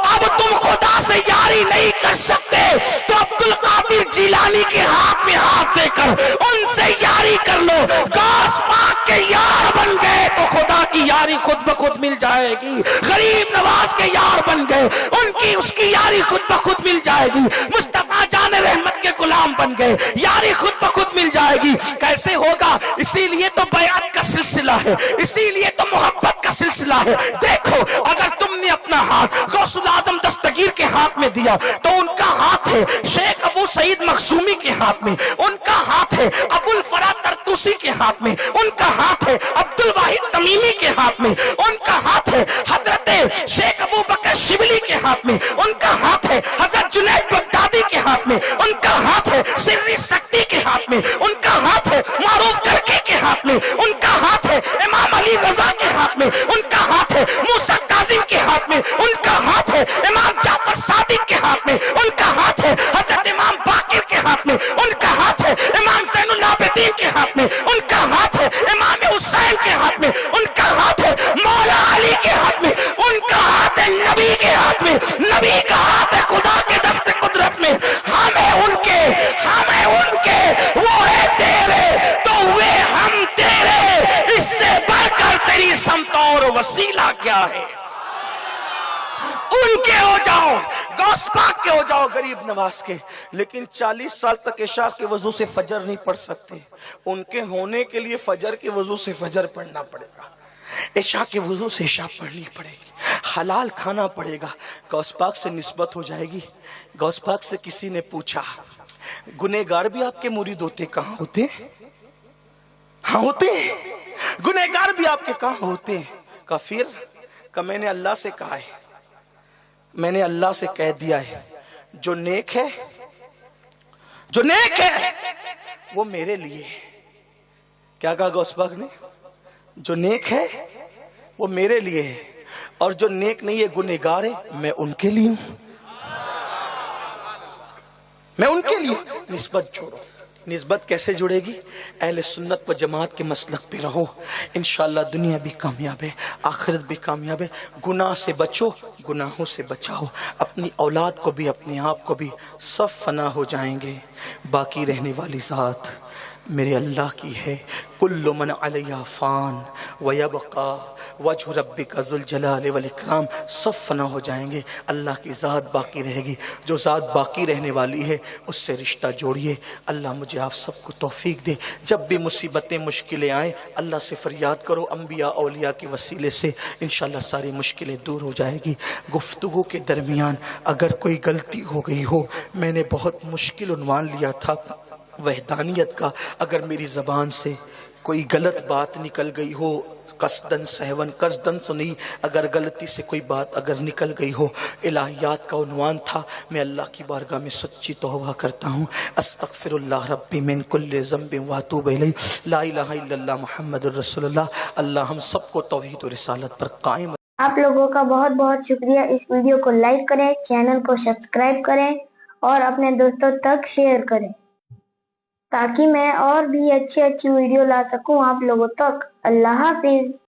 अब तुम खुदा से यारी नहीं कर सकते तो अब्दुल कादिर जिलानी के हाथ में हाथ देकर उनसे यारी कर लो। गौस पाक के यार बन गए तो खुदा की यारी खुद ब खुद मिल जाएगी। गरीब नवाज के यार बन गए, उनकी उसकी यारी खुद ब खुद मिल जाएगी। मुस्तफा जान रहमत के गुलाम बन गए, यारी खुद ब खुद मिल जाएगी। कैसे होगा? इसीलिए तो बैअत का सिलसिला है, इसीलिए तो मोहब्बत का सिलसिला है। देखो, अगर तुमने अपना हाथ गौसुल आजम दस्तगीर के हाथ में दिया तो उनका हाथ है शेख अबू सईद मखसूमी के हाथ में, उनका हाथ है अबुल फरा तरतुसी के हाथ में, उनका हाथ है अब्दुल वाहिद तमीमी के हाथ में, उनका हाथ है हजरत शेख अबू बकर शिबली के हाथ में, उनका हाथ है हजरत जुनैद बगदादी के हाथ में, उनका हाथ है सिर्री शक्ति के हाथ में, उनका हाथ है मारूफ करकी के हाथ में, उनका हाथ है इमाम अली रजा के हाथ में, उनका हाथ है मूसा काजिम के हाथ में, उनका हाथ है इमाम जाफर सादिक के हाथ में, उनका हाथ है हजरत इमाम बाकिर के हाथ में, उनका हाथ है इमाम ज़ैनुल आबिदीन के हाथ में, उनका हाथ है इमाम हुसैन के हाथ में, उनका हाथ है मौला अली के हाथ में, उनका हाथ है नबी के हाथ में, नबी का हाथ है खुदा के दस्ते कुदरत में। हमें उनके वो है तेरे तो हुए हम तेरे, इससे बढ़कर तेरी समत और वसीला क्या है? उनके हो जाओ, गौस पाक के हो जाओ, गरीब नवाज के, लेकिन 40 साल तक इशा के वजू से फजर नहीं पढ़ सकते। उनके होने के लिए फजर के वजू से फजर पढ़ना पड़ेगा, इशा के वजू से इशा पढ़नी पड़ेगी, हलाल खाना पड़ेगा। गौस पाक से निस्बत हो जाएगी। गौस पाक से किसी ने पूछा, गुनहगार भी आपके मुरीद होते? कहाँ होते? हाँ होते। गुनहगार भी आपके कहाँ होते? कहा फिर? का मैंने अल्लाह से कहा है, मैंने अल्लाह से कह दिया है जो नेक है वो मेरे लिए है। क्या कहा गौस पाक ने? जो नेक है वो मेरे लिए है, और जो नेक नहीं है, गुनहगार है, मैं उनके लिए हूं, मैं उनके लिए। निस्बत जोड़ो। निस्बत कैसे जुड़ेगी? अहले सुन्नत व जमात के मसलक पे रहो, इंशाअल्लाह दुनिया भी कामयाब है, आखिरत भी कामयाब है। गुनाह से बचो, गुनाहों से बचाओ, अपनी औलाद को भी अपने आप को भी, सब फना हो जाएंगे, बाकी रहने वाली ज़ात मेरे अल्लाह की है। कुल्लु मन अलैहा फ़ान व यबक़ा वजहु रब्बिका ज़ुल जलाल वल इकराम। सब फना हो जाएंगे, अल्लाह की ज़ात बाकी रहेगी। जो ज़ात बाकी रहने वाली है उससे रिश्ता जोड़िए। अल्लाह मुझे आप सबको तौफीक दे। जब भी मुसीबतें मुश्किलें आए, अल्लाह से फरियाद करो, अम्बिया औलिया के वसीले से इंशाअल्लाह सारी मुश्किलें दूर हो जाएगी। गुफ्तगू के दरमियान अगर कोई गलती हो गई हो, मैंने बहुत मुश्किल उन्वान लिया था वहदानियत का, अगर मेरी ज़बान से कोई गलत बात निकल गई हो, कसदन सहवन, कसदन से नहीं, अगर गलती से कोई बात अगर निकल गई हो, इलाहियात का उन्वान था, मैं अल्लाह की बारगाह में सच्ची तौबा करता हूँ। अस्तगफिरुल्लाह रब्बी मिन कुल्लि ज़ंबिन व अतूबु इलैह, ला इलाहा इल्लल्लाह मुहम्मदुर रसूलुल्लाह। अल्लाह हम सबको तौहीद और रिसालत पर कायम। आप लोगों का बहुत बहुत शुक्रिया। इस वीडियो को लाइक करें, चैनल को सब्सक्राइब करें और अपने दोस्तों तक शेयर करें, ताकि मैं और भी अच्छी वीडियो ला सकूं आप लोगों तक। अल्लाह हाफिज।